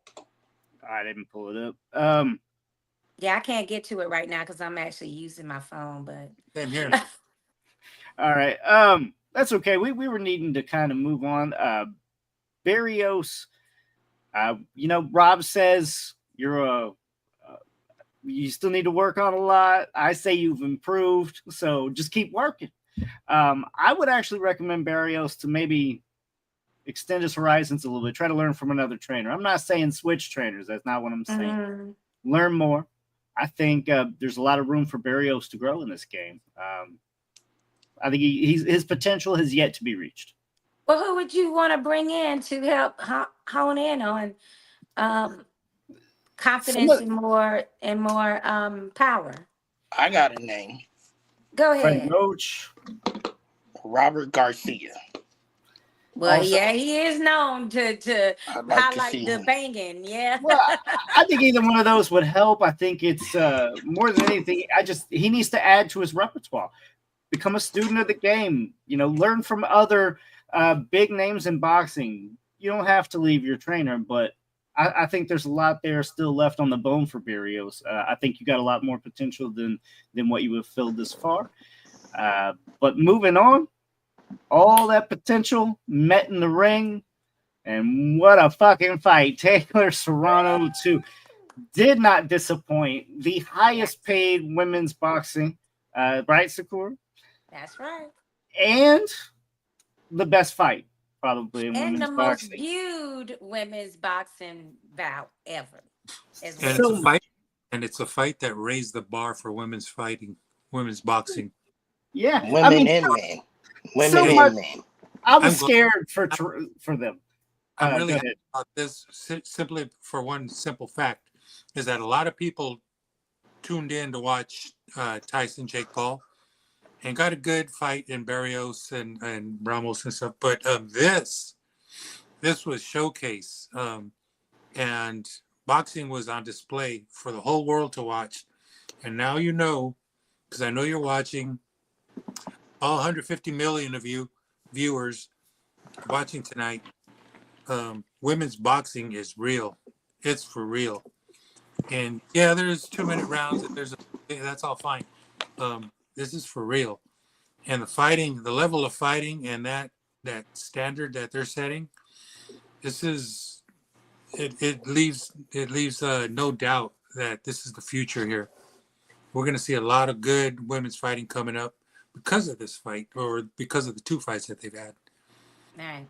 I didn't pull it up. Yeah, I can't get to it right now because I'm actually using my phone, but Same here. All right. That's okay. We were needing to kind of move on. Barrios. Rob says you still need to work on a lot. I say you've improved, so just keep working. I would actually recommend Barrios to maybe extend his horizons a little bit. Try to learn from another trainer. I'm not saying switch trainers. That's not what I'm saying. Learn more. I think there's a lot of room for Barrios to grow in this game. I think his potential has yet to be reached. Well, who would you want to bring in to help hone in on confidence and more power? I got a name. Go Frank ahead. Roach. Robert Garcia. Well, also, yeah, he is known to like highlight the banging. Yeah. Well, I think either one of those would help. I think it's more than anything. He needs to add to his repertoire. Become a student of the game. Learn from other big names in boxing. You don't have to leave your trainer, but I think there's a lot there still left on the bone for Barrios. I think you got a lot more potential than what you have filled this far. But moving on, all that potential met in the ring, and what a fucking fight. Taylor-Serrano did not disappoint. The highest paid women's boxing, right, Sakura? That's right. And the best fight, probably, in women's boxing. And the most viewed women's boxing bout ever. And it's a fight that raised the bar for women's boxing. Yeah. Women and men. Women and men. I was scared for them. I'm really happy about this simply for one simple fact, is that a lot of people tuned in to watch Tyson-Paul. and got a good fight in Barrios and Ramos and stuff. But this was showcase, and boxing was on display for the whole world to watch. And now you know, because I know you're watching, all 150 million of you viewers watching tonight. Women's boxing is real. It's for real. And yeah, there's 2-minute rounds. And that's all fine. This is for real. And the fighting, the level of fighting, and that standard that they're setting, this is it leaves no doubt that this is the future here. We're going to see a lot of good women's fighting coming up because of this fight, or because of the 2 fights that they've had. Man.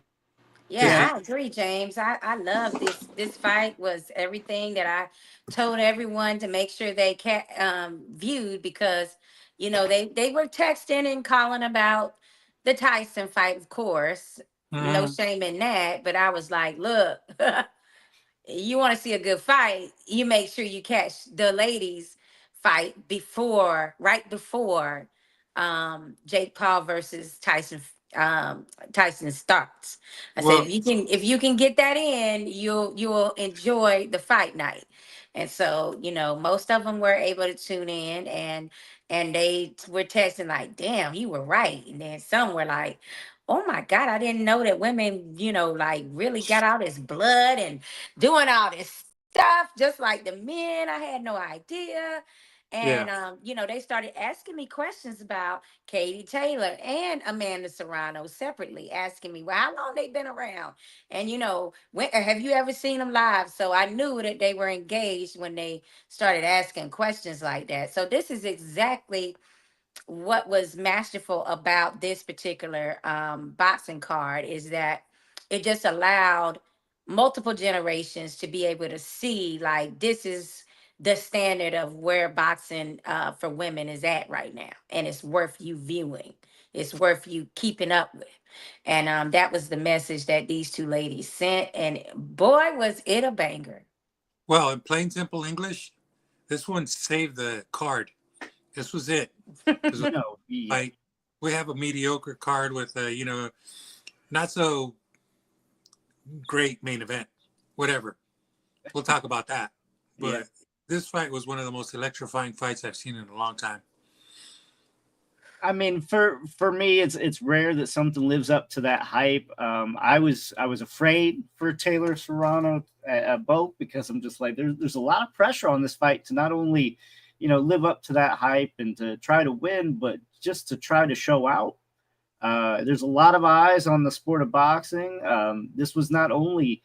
Yeah, I agree, James. I love this fight. Was everything that I told everyone to make sure they viewed, because they were texting and calling about the Tyson fight, of course. No shame in that, but I was like, look, you want to see a good fight, you make sure you catch the ladies fight right before Jake Paul versus Tyson starts. I said, if you can get that in, you'll enjoy the fight night. And so, most of them were able to tune in, and they were texting like, damn, you were right. And then some were like, oh my God, I didn't know that women, like really got all this blood and doing all this stuff just like the men. I had no idea. And they started asking me questions about Katie Taylor and Amanda Serrano separately, asking me, well, how long they been around? And have you ever seen them live? So I knew that they were engaged when they started asking questions like that. So this is exactly what was masterful about this particular boxing card, is that it just allowed multiple generations to be able to see, like, this is the standard of where boxing for women is at right now, and it's worth you viewing, it's worth you keeping up with. And that was the message that these 2 ladies sent, and boy, was it a banger. Well, in plain simple English, this one saved the card. This was it. Like, we have a mediocre card with a not so great main event, whatever. We'll talk about that. But this fight was one of the most electrifying fights I've seen in a long time. I mean, for me, it's rare that something lives up to that hype. I was afraid for Taylor-Serrano both, because I'm just like, there's a lot of pressure on this fight to not only live up to that hype and to try to win, but just to try to show out. There's a lot of eyes on the sport of boxing. This was not only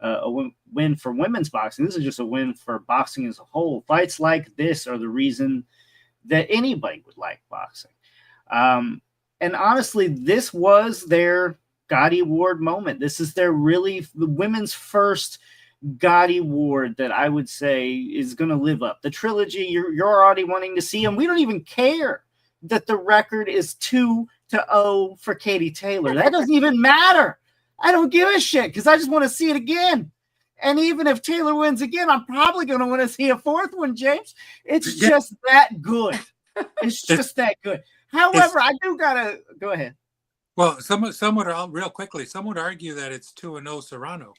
a win for women's boxing, this is just a win for boxing as a whole. Fights like this are the reason that anybody would like boxing. And honestly, this was their Gotti Award moment. This is the women's first Gotti Award that I would say is going to live up. The trilogy, you're already wanting to see them. We don't even care that the record is 2-0 for Katie Taylor. That doesn't even matter. I don't give a shit, because I just want to see it again. And even if Taylor wins again, I'm probably going to want to see a 4th one, James. It's just that good. It's just that good. However, I do gotta go ahead. Well, some would real quickly. Some would argue that it's 2-0 Serrano.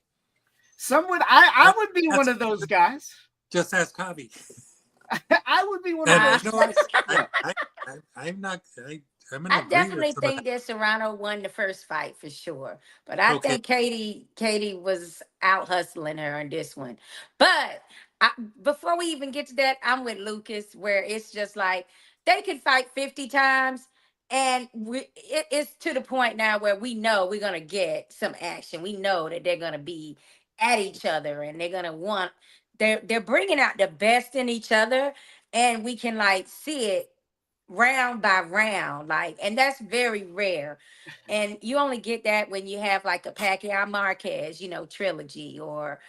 I would be one of those guys. Just ask Javi. I would be one of those. I'm not. I definitely think that Serrano won the first fight for sure, but I think Katie was out hustling her on this one. But before we even get to that, I'm with Lucas, where it's just like they could fight 50 times, and it's to the point now where we know we're gonna get some action. We know that they're gonna be at each other, and they're gonna want. They're bringing out the best in each other, and we can like see it round by round, and that's very rare. And you only get that when you have like a Pacquiao Marquez, trilogy, or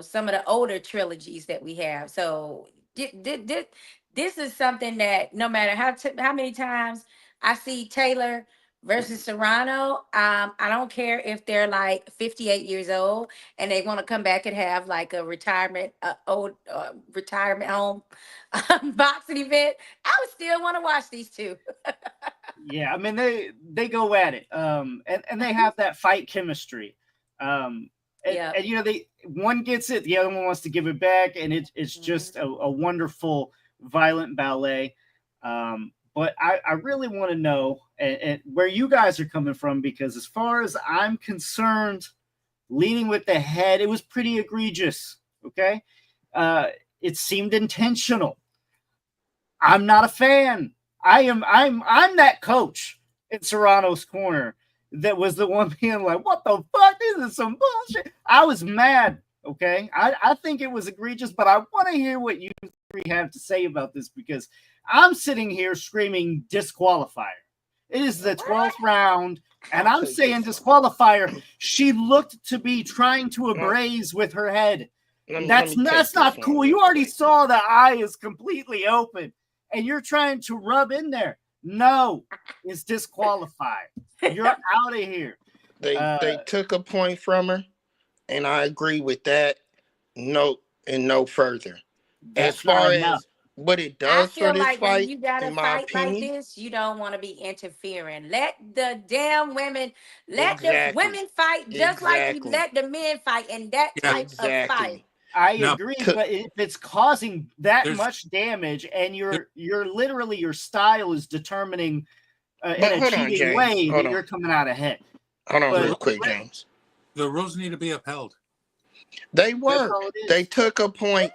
some of the older trilogies that we have. So this is something that no matter how many times I see Taylor versus Serrano. I don't care if they're like 58 years old and they want to come back and have like a retirement, retirement home boxing event. I would still want to watch these two. Yeah, I mean they go at it, and they have that fight chemistry, Yeah. and you know they one gets it, the other one wants to give it back, and it's just a wonderful violent ballet. But I really want to know and where you guys are coming from, because as far as I'm concerned, leading with the head, it was pretty egregious. Okay, it seemed intentional. I'm not a fan. I'm that coach in Serrano's corner that was the one being like, what the fuck? This is some bullshit. I was mad. Okay. I think it was egregious, but I want to hear what you three have to say about this, because I'm sitting here screaming disqualifier. It is the 12th round, and I'm saying disqualifier. She looked to be trying to abrase with her head. That's not cool. You already saw the eye is completely open, and you're trying to rub in there. No, it's disqualified. You're out of here. They took a point from her, and I agree with that. No, and no further. As far as what it does for this fight, when you got a fight opinion, like this, you don't want to be interfering. Let the damn women, the women fight just like you let the men fight in that type of fight. I agree, but if it's causing that much damage, and you're literally, your style is determining in a cheating way that you're coming out ahead. Hold on real quick, James. The rules need to be upheld. They were. They took a point,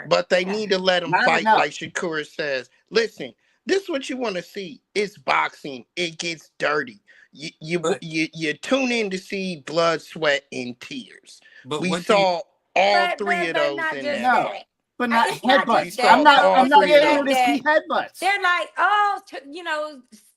but they need to let them fight, like Shakur says. Listen, this is what you want to see. It's boxing. It gets dirty. You tune in to see blood, sweat, and tears. But we saw all three of those in there. But not headbutts. I'm not able to see headbutts. They're like,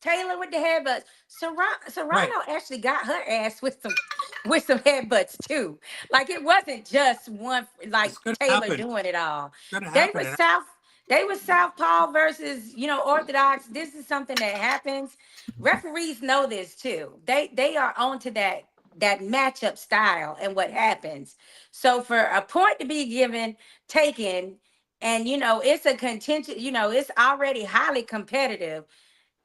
Taylor with the headbutts. Serrano actually got her ass with some headbutts too. Like, it wasn't just one, like Taylor doing it all. They were Southpaw versus, Orthodox. This is something that happens. Referees know this too. They are onto that matchup style and what happens. So for a point to be taken, and it's a contention, it's already highly competitive.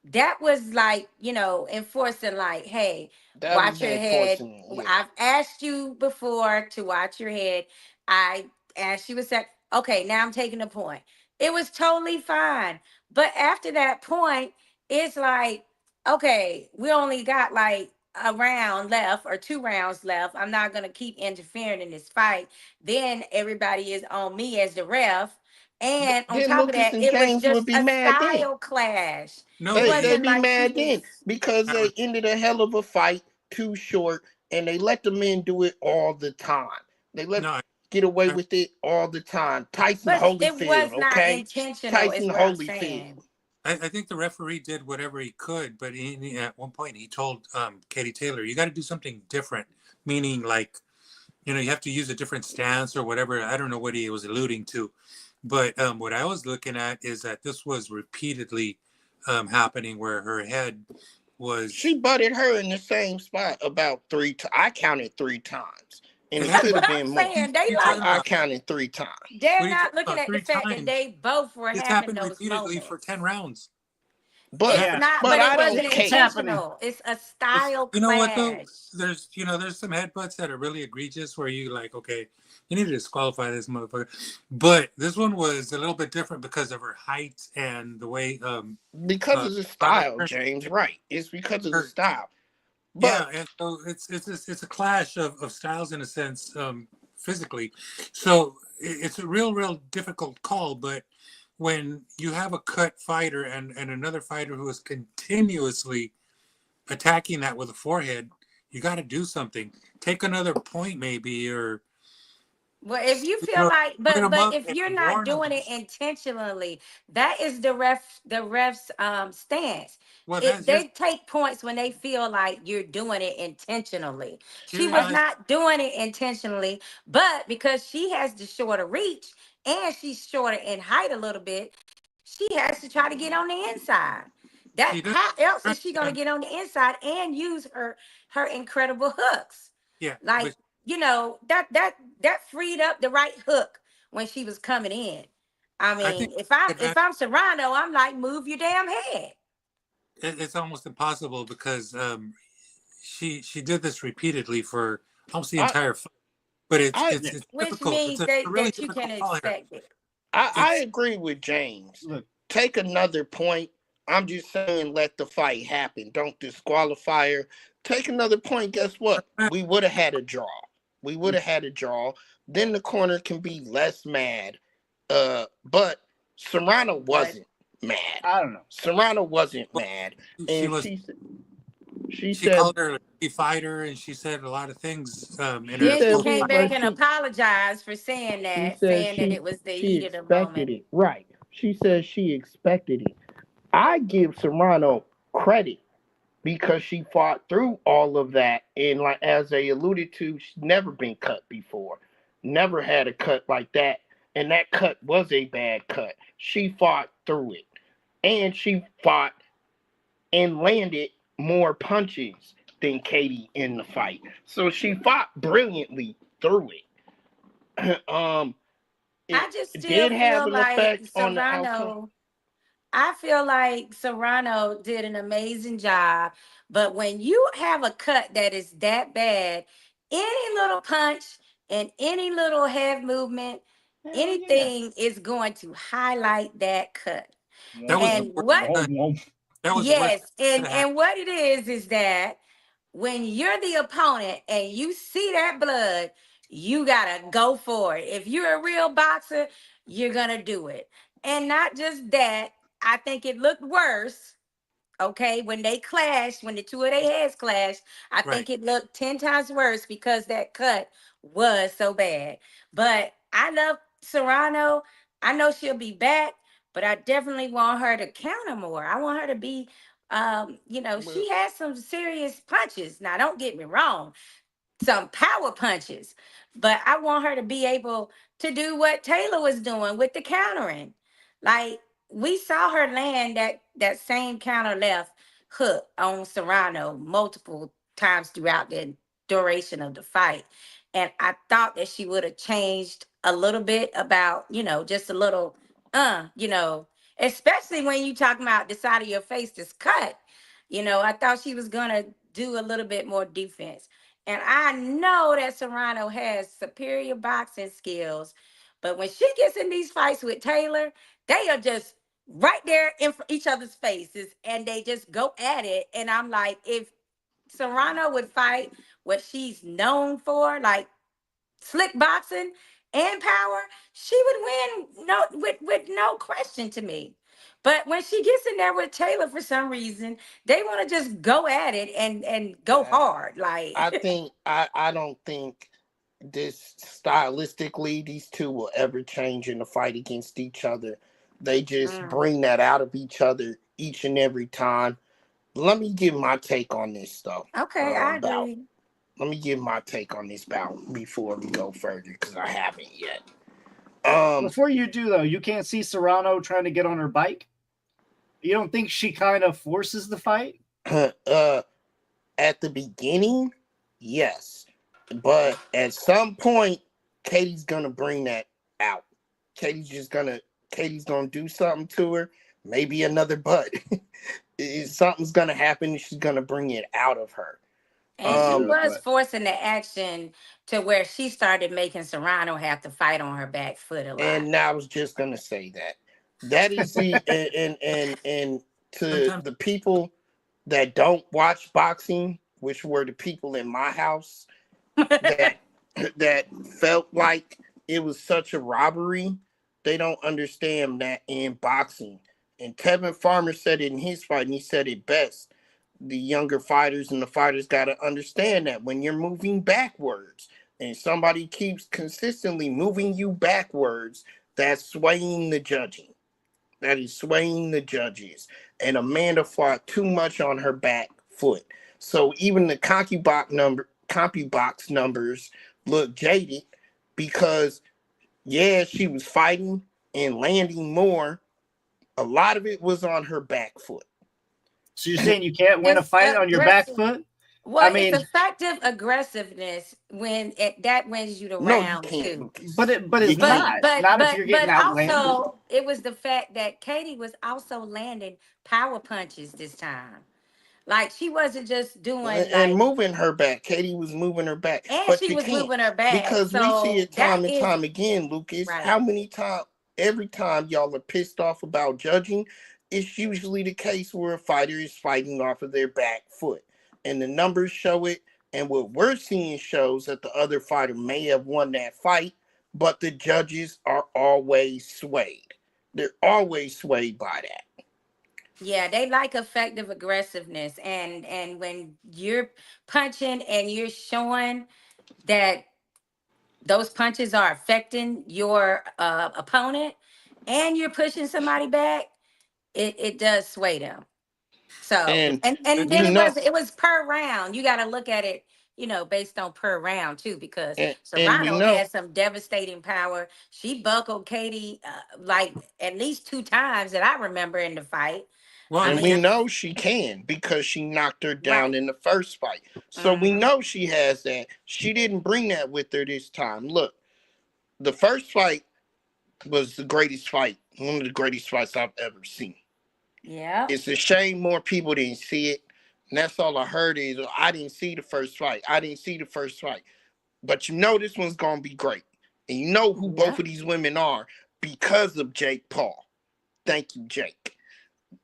That was like, enforcing, like, hey, watch your head. I've asked you before to watch your head. I asked you a sec. Okay, now I'm taking a point. It was totally fine. But after that point, it's like, okay, we only got like a round left or 2 rounds left. I'm not going to keep interfering in this fight. Then everybody is on me as the ref. And on top of that, it was just a style clash. No, they'd be mad then, because they ended a hell of a fight, too short, and they let the men do it all the time. They let get away with it all the time. Tyson-Holyfield, it was not intentional. Tyson-Holyfield. I think the referee did whatever he could, but at one point he told Katie Taylor, you got to do something different, meaning like, you have to use a different stance or whatever. I don't know what he was alluding to. But what I was looking at is that this was repeatedly happening, where her head was... She butted her in the same spot about 3 times. I counted 3 times. And it could have been more. I counted 3 times. They're not looking at the fact that they both were having those repeatedly for 10 rounds. But it's not. But it wasn't intentional. It's a style clash. You know what though? There's some headbutts that are really egregious where you like, okay, you need to disqualify this motherfucker. But this one was a little bit different because of her height and the way. Because of the style, James. Right? It's because of the style. But, and so it's a clash of styles in a sense, physically. So it's a real difficult call, but when you have a cut fighter and another fighter who is continuously attacking that with a forehead, you got to do something. Take another point maybe, or... Well, if you feel like, but if you're not doing it intentionally, that is the ref's stance. Well, they take points when they feel like you're doing it intentionally. She was not doing it intentionally, but because she has the shorter reach and she's shorter in height a little bit, she has to try to get on the inside. That how else is she gonna get on the inside and use her incredible hooks? Yeah, Like, but that freed up the right hook when she was coming in. I I mean, think if I'm Serrano, I'm like, move your damn head. it's almost impossible because she did this repeatedly for almost the I entire fight. But I it's Which difficult. means A really that you can difficult call here. expect it. I It's agree with James. Look, Take another point. I'm just saying, let the fight happen. Don't disqualify her. Take another point. Guess what? We would have had a draw. We would have had a draw. Then the corner can be less mad. But Serrano But wasn't mad. I don't know. Serrano wasn't well, mad, she and was she she said called her a fighter and she said a lot of things in she her then she said post came fight. back and apologized for she said saying that it was the she heat of the moment. expected it. Right. She said she expected it. I give Serrano credit because she fought through all of that. And like as they alluded to, she's never been cut before. Never had a cut like that. And that cut was a bad cut. She fought through it. And she fought and landed more punches than Katie in the fight. So she fought brilliantly through it. I It just still did have feel an like effect on the outcome. I feel like Serrano did an amazing job. But when you have a cut that is that bad, any little punch and any little head movement, Hell yeah. anything is going to highlight that cut. That was the And worst what cut. That was the worst Yes, cut that could have happened. and what it is that when you're the opponent and you see that blood, you gotta go for it. If you're a real boxer, you're gonna do it. And not just that, I think it looked worse. Okay, when they clashed, when the two of their heads clashed, I Right. think it looked 10 times worse because that cut was so bad. But I love Serrano. I know she'll be back, but I definitely want her to counter more. I want her to be, Well, she has some serious punches. Now, don't get me wrong, some power punches, but I want her to be able to do what Taylor was doing with the countering. Like, we saw her land that same counter left hook on Serrano multiple times throughout the duration of the fight. And I thought that she would have changed a little bit about, just a little, especially when you talking about the side of your face is cut. I thought she was gonna do a little bit more defense. And I know that Serrano has superior boxing skills, but when she gets in these fights with Taylor, they are just right there in each other's faces and they just go at it. And I'm like, if Serrano would fight what she's known for, like slick boxing and power, she would win with no question to me. But when she gets in there with Taylor for some reason, they want to just go at it and go hard. I Like think I don't think this stylistically these two will ever change in the fight against each other. They just mm, bring that out of each other each and every time. Let me give my take on this though. okay, I Bout. agree. Let me give my take on this bout before we go further because I haven't yet. Um, Before you do, though, you can't see Serrano trying to get on her bike. You don't think she kind of forces the fight? at the beginning, yes, but at some point, Katie's gonna bring that out. Katie's gonna do something to her. Maybe another butt. Something's gonna happen. And she's gonna bring it out of her. And she was But forcing the action to where she started making Serrano have to fight on her back foot a lot. And I was just gonna say that. That is the and to Sometimes the people that don't watch boxing, which were the people in my house that that felt like it was such a robbery, they don't understand that in boxing. And Kevin Farmer said it in his fight, and he said it best. The younger fighters and the fighters got to understand that when you're moving backwards and somebody keeps consistently moving you backwards, that's swaying the judging. That is swaying the judges. And Amanda fought too much on her back foot. So even the CompuBox numbers look jaded because, yeah, she was fighting and landing more. A lot of it was on her back foot. So you're saying you can't win a fight on your back foot? Well, I mean, it's effective aggressiveness when that wins you the round can't, too. Lucas. But it's not if you're getting outlanded. Also, it was the fact that Katie was also landing power punches this time. Like she wasn't just doing and moving her back. Katie was moving her back, and but she was moving her back because we see it time and time again, Lucas. Right. How many times? Every time y'all are pissed off about judging, it's usually the case where a fighter is fighting off of their back foot, and the numbers show it. And what we're seeing shows that the other fighter may have won that fight, but the judges are always swayed. They're always swayed by that. Yeah, they like effective aggressiveness, and when you're punching and you're showing that those punches are affecting your opponent, and you're pushing somebody back, it does sway them. So and then it was per round. You got to look at it, based on per round too, because Serrano had some devastating power. She buckled Katie like at least 2 times that I remember in the fight. Well, and we know she can because she knocked her down in the first fight. So we know she has that. She didn't bring that with her this time. Look, the first fight was the greatest fight, one of the greatest fights I've ever seen. Yeah. It's a shame more people didn't see it. And that's all I heard is, I didn't see the first fight. I didn't see the first fight. But you know this one's going to be great. And you know who both of these women are because of Jake Paul. Thank you, Jake.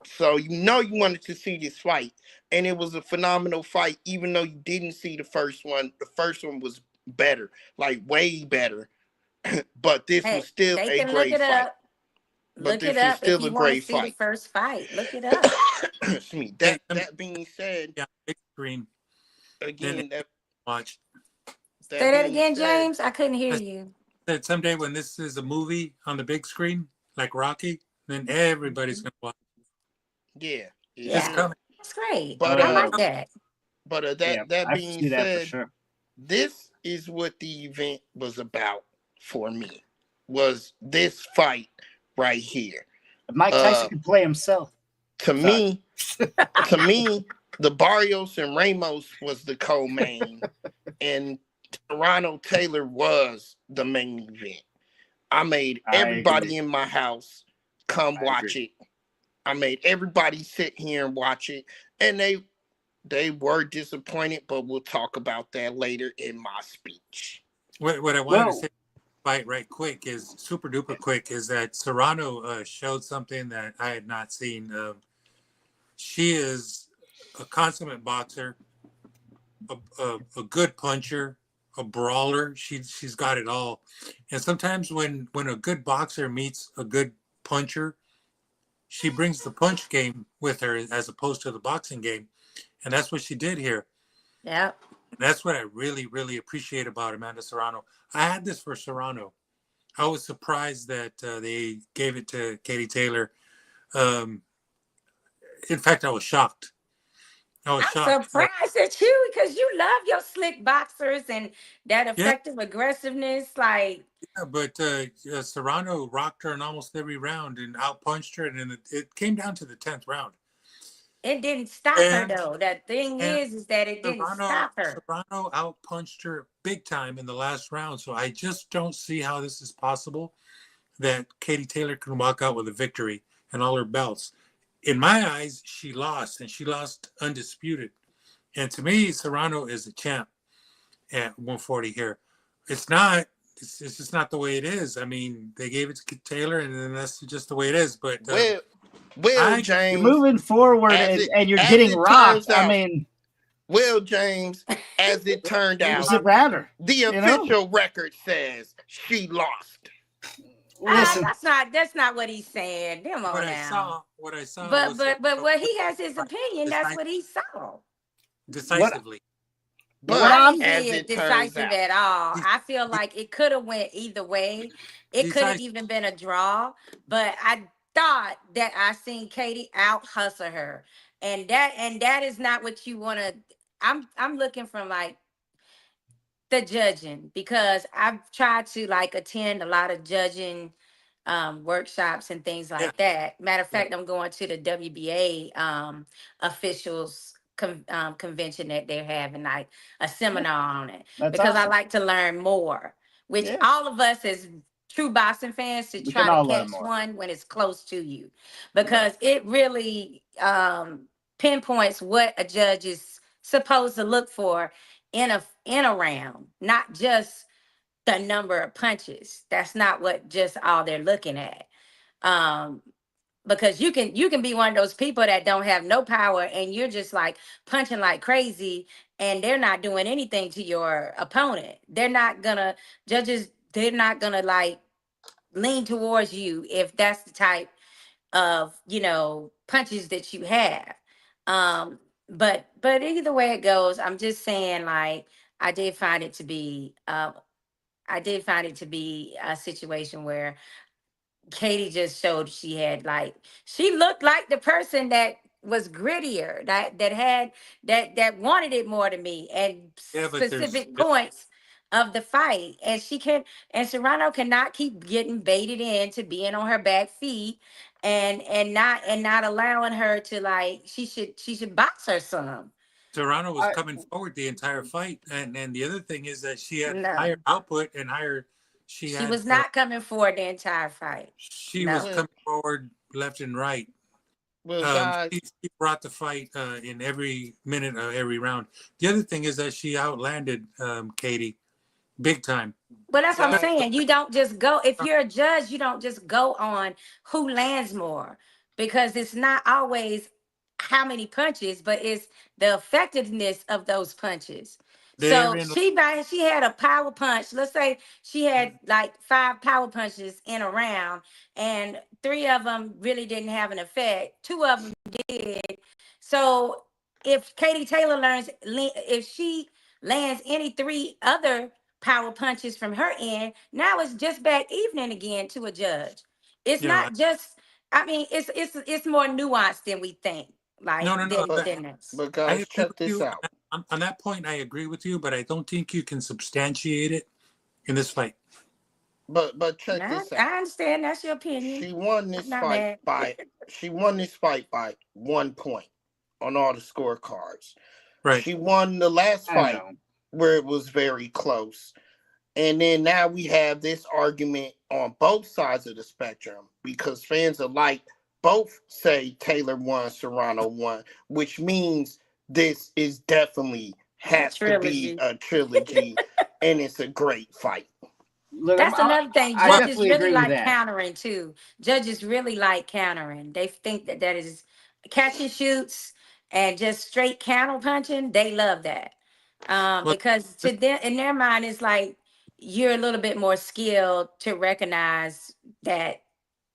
So you wanted to see this fight, and it was a phenomenal fight. Even though you didn't see the first one was better, like way better. But this was still a great fight. Look it up if you want to see the first fight. Look it up. Excuse me. That being said, big screen again. Watch. Say that again, James. I couldn't hear you. That someday when this is a movie on the big screen, like Rocky, then everybody's gonna watch. Yeah, that's great. But I like that. But that being said, this is what the event was about for me. Was this fight right here? Mike Tyson can play himself. To me, the Barrios and Ramos was the co-main, and Toronto Taylor was the main event. I made everybody in my house come watch it. I made everybody sit here and watch it, and they were disappointed, but we'll talk about that later in my speech. What I wanted to say right quick is super duper quick is that Serrano showed something that I had not seen. She is a consummate boxer, a good puncher, a brawler. She's got it all. And sometimes when a good boxer meets a good puncher, she brings the punch game with her as opposed to the boxing game. And that's what she did here. Yeah. That's what I really, really appreciate about Amanda Serrano. I had this for Serrano. I was surprised that they gave it to Katie Taylor. In fact, I was shocked. I'm surprised at you because you love your slick boxers and that effective aggressiveness. Like, but Serrano rocked her in almost every round and outpunched her, and it came down to the 10th round. It didn't stop her though. That thing is that it didn't stop her. Serrano outpunched her big time in the last round. So I just don't see how this is possible that Katie Taylor can walk out with a victory and all her belts. In my eyes, she lost, and she lost undisputed. And to me, Serrano is a champ at 140 here. It's just not the way it is. I mean, they gave it to Taylor, and then that's just the way it is. But James, you're moving forward and you're getting rocked. I mean, James, as it turned out, the official record says she lost. Listen, that's not what he's saying. Come on now. What I saw. But what he has his opinion. That's what he saw. Decisively. But I didn't see it decisive at all. I feel like it could have went either way. It could have even been a draw. But I thought that I seen Katie out hustle her, and that is not what you want to. I'm looking from like the judging, because I've tried to like attend a lot of judging workshops and things like that. Matter of fact, I'm going to the WBA officials convention that they're having, like a seminar on it. That's because I awesome. like to learn more, which all of us as true boxing fans should We try can to all learn catch more. one when it's close to you, because it really pinpoints what a judge is supposed to look for in a round, not just the number of punches. That's not what just all they're looking at. Um, because you can be one of those people that don't have no power and you're just like punching like crazy and they're not doing anything to your opponent. They're not gonna like lean towards you if that's the type of punches that you have. But either way it goes, I'm just saying, like, I did find it to be a situation where Katie just showed she looked like the person that was grittier, that wanted it more than me, and but there's specific points of the fight. And Serrano cannot keep getting baited into being on her back feet and not allowing her to, like, she should box her some. Serrano was coming forward the entire fight, and the other thing is that she had higher No, output and higher. she was not coming forward the entire fight. She was No. coming forward left and right. Well, guys, She brought the fight in every minute of every round. The other thing is that she outlanded Katie big time. But that's what I'm saying. You don't just go, if you're a judge, you don't just go on who lands more, because it's not always how many punches, but it's the effectiveness of those punches. So Therein, she had a power punch. Let's say she had like 5 power punches in a round, and 3 of them really didn't have an effect. 2 of them did. So if Katie Taylor if she lands any 3 other power punches from her end, now it's just back evening again to a judge. It's you know, not just, I mean, it's more nuanced than we think. no, Like, no, no. than this. but I guys, agree check with this you out. on that point. I agree with you, but I don't think you can substantiate it in this fight. But check I, this out. I understand that's your opinion. She won I'm this not fight mad. by 1 point on all the scorecards. Right. She won the last I fight know. where it was very close. And then now we have this argument on both sides of the spectrum because fans alike both say Taylor won, Serrano won, which means this is definitely has to be Trilogy. a trilogy and it's a great fight. Look, That's another thing. I Judges definitely really agree with like that. countering too. Judges really like countering. They think that is catch and shoots and just straight counter punching. They love that. Well, Because to them, in their mind, it's like you're a little bit more skilled to recognize that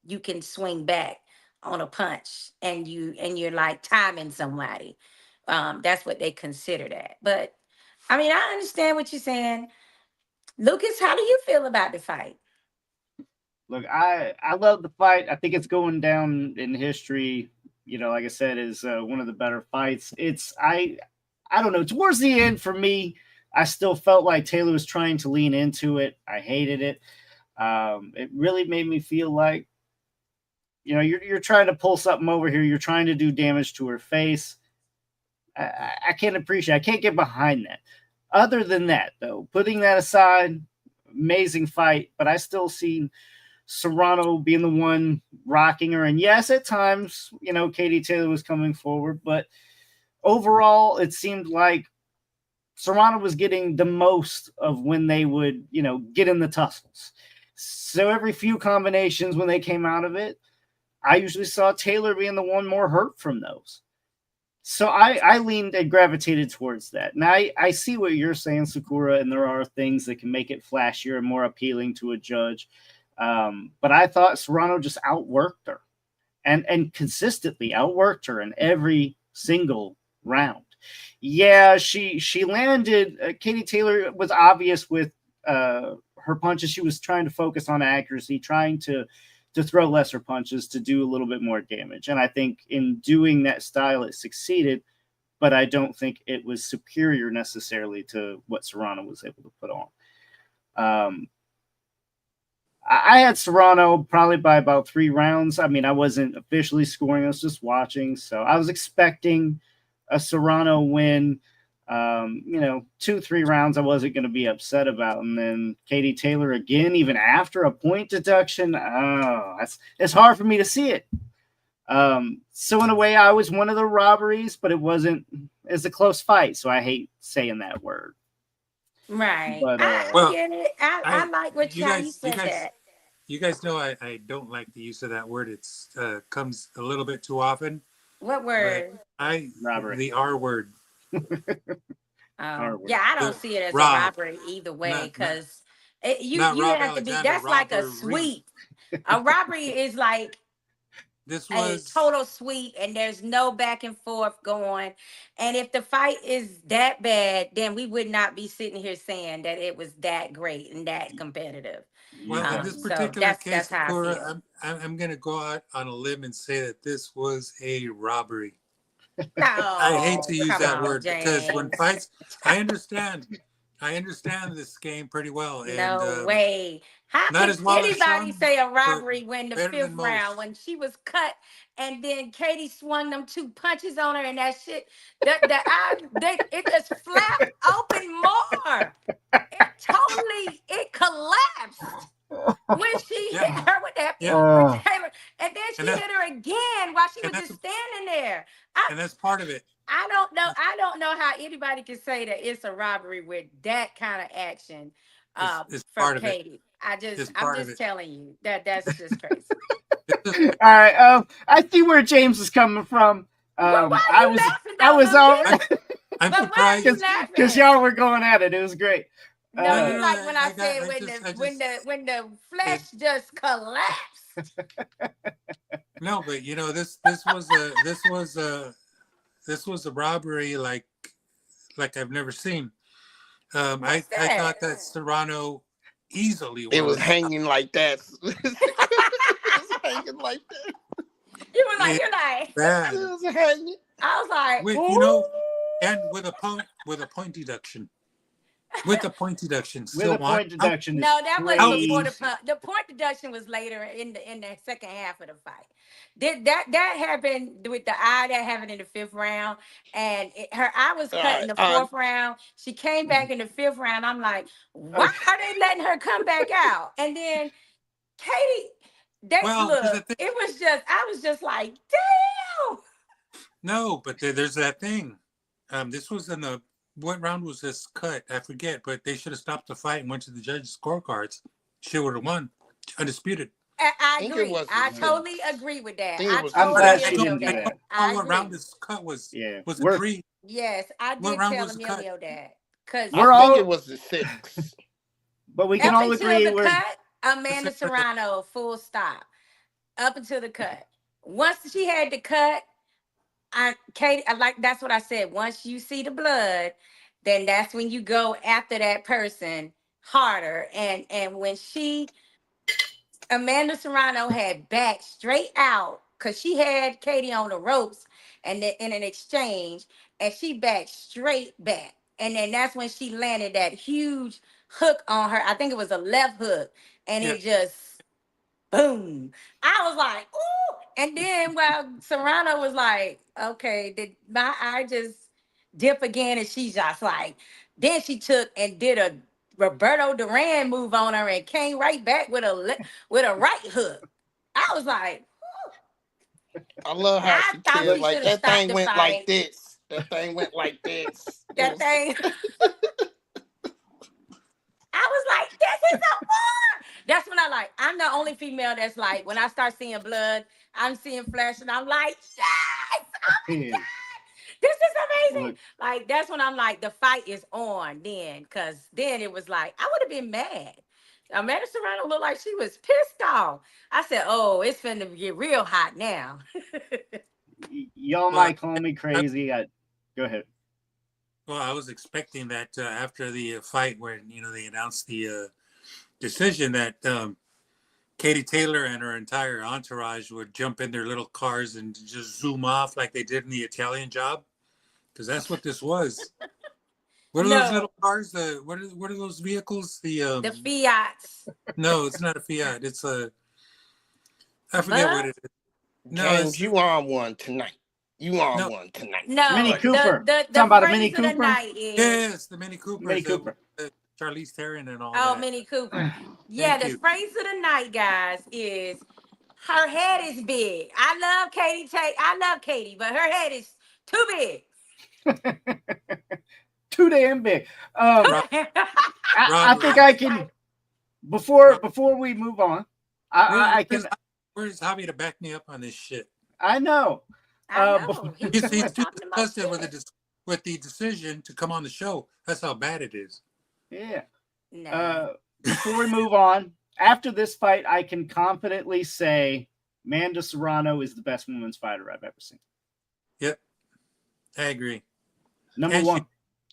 you can swing back on a punch, and you're like timing somebody. That's what they consider that. But I mean, I understand what you're saying. Lucas, how do you feel about the fight? Look, I love the fight. I think it's going down in history. Like I said, is one of the better fights. I don't know. Towards the end, for me, I still felt like Taylor was trying to lean into it. I hated it. It really made me feel like, you're trying to pull something over here. You're trying to do damage to her face. I can't appreciate. I can't get behind that. Other than that, though, putting that aside, amazing fight. But I still see Serrano being the one rocking her. And yes, at times, Katie Taylor was coming forward, but overall, it seemed like Serrano was getting the most of when they would, get in the tussles. So every few combinations when they came out of it, I usually saw Taylor being the one more hurt from those. So I leaned and gravitated towards that. Now I see what you're saying, Sakura, and there are things that can make it flashier and more appealing to a judge. But I thought Serrano just outworked her and consistently outworked her in every single round. Yeah, she landed. Katie Taylor was obvious with her punches. She was trying to focus on accuracy, trying to throw lesser punches to do a little bit more damage. And I think in doing that style, it succeeded, but I don't think it was superior necessarily to what Serrano was able to put on. I had Serrano probably by about 3 rounds. I mean, I wasn't officially scoring; I was just watching. So I was expecting a Serrano win. 2-3 rounds I wasn't going to be upset about, and then Katie Taylor again, even after a point deduction. Oh, it's hard for me to see it. So in a way, I was one of the robberies, but it wasn't. It's a close fight, so I hate saying that word. Right. But I get it. I like what how you said that. You guys know I don't like the use of that word. It's comes a little bit too often. What word? Robbery. The R word. Yeah, I don't see it as a robbery either way, because you have to be. That's like a sweep. A robbery is like this was a total sweep, and there's no back and forth going. And if the fight is that bad, then we would not be sitting here saying that it was that great and that competitive. Well, in this particular case, Cora, I'm going to go out on a limb and say that this was a robbery. I hate to use that word, because when fights, I understand this game pretty well. And, no way. How can anybody say a robbery when the 5th round, when she was cut, and then Katie swung them 2 punches on her, and that shit, it just flapped open more. It collapsed when she hit her with that Taylor, and then she hit her again while she was just standing there. And that's part of it. I don't know how anybody can say that it's a robbery with that kind of action for Katie. I'm just telling you that's just crazy. All right. I see where James is coming from. I I'm surprised because y'all were going at it. It was great. No, like when I said when the flesh just collapsed. No, but this was a robbery like I've never seen. I thought that Serrano easily won. It was hanging like that. It was hanging like that. You were like, you're like, bad. It was hanging. I was like, and with a point deduction. With the point deduction, no, that wasn't before the point deduction was later in the second half of the fight. That happened with the eye that happened in the 5th round, and her eye was cut in the 4th round. She came back in the 5th round. I'm like, why are they letting her come back out? And then Katie, it was just, I was just like, damn. No, but there's that thing. This was in the. What round was this cut? I forget, but they should have stopped the fight and went to the judges' scorecards. She would have won, undisputed. I agree. I totally agree with that. I'm glad she didn't do that. What round this cut was? Was it 3? Yes, I did tell Emilio that. Because I think it was the 6. But we can all agree the cut, Amanda Serrano, full stop. Up until the cut. Once she had the cut, Katie, that's what I said. Once you see the blood, then that's when you go after that person harder. And when Amanda Serrano had backed straight out, because she had Katie on the ropes and in an exchange, and she backed straight back. And then that's when she landed that huge hook on her. I think it was a left hook. And it just boom. I was like, ooh. And then while Serrano was like, okay, did my eye just dip again? And she's just like, then she took and did a Roberto Duran move on her and came right back with a right hook. I was like, ooh. I love how she killed. Like that thing went like this. That thing went like this. That thing. I was like, this is a war. That's when I'm the only female that's like, when I start seeing blood, I'm seeing flesh, and I'm like, yes, oh my God, this is amazing. Like, that's when I'm like, the fight is on then, because then it was like, I would have been mad. Amanda Serrano looked like she was pissed off. I said, oh, it's finna get real hot now. Y'all might call me crazy. Go ahead. Well, I was expecting that after the fight where, they announced the decision that Katie Taylor and her entire entourage would jump in their little cars and just zoom off like they did in the Italian Job, because that's what this was. What are those little cars? What are those vehicles? The Fiats. No, it's not a Fiat. It's a I forget what it is. No, James, you on one tonight. You on one tonight. No, Mini Cooper. The Talking about a phrase Mini of the Cooper? night is yes, the Mini Cooper. Mini Cooper. Charlize Theron and all oh that. Mini Cooper. Yeah, the phrase of the night, guys, is her head is big. I love Katie I love Katie, but her head is too big. Too damn big. I think I can. Before we move on, I can. Where's Javi to back me up on this shit? I know. I know. He's too disgusted with the decision to come on the show. That's how bad it is. Yeah. No. Before we move on, after this fight, I can confidently say Amanda Serrano is the best women's fighter I've ever seen. Yep. I agree. Number one.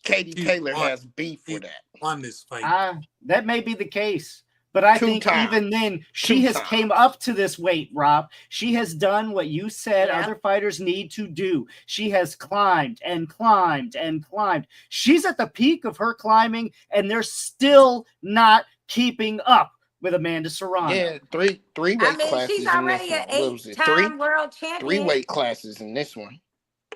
Katie Taylor has beef with that. On this fight. That may be the case. But I think even then, she has came up to this weight, Rob. She has done what you said other fighters need to do. She has climbed and climbed and climbed. She's at the peak of her climbing, and they're still not keeping up with Amanda Serrano. Yeah, three weight classes. She's already an 8-time world champion. 3 weight classes in this one.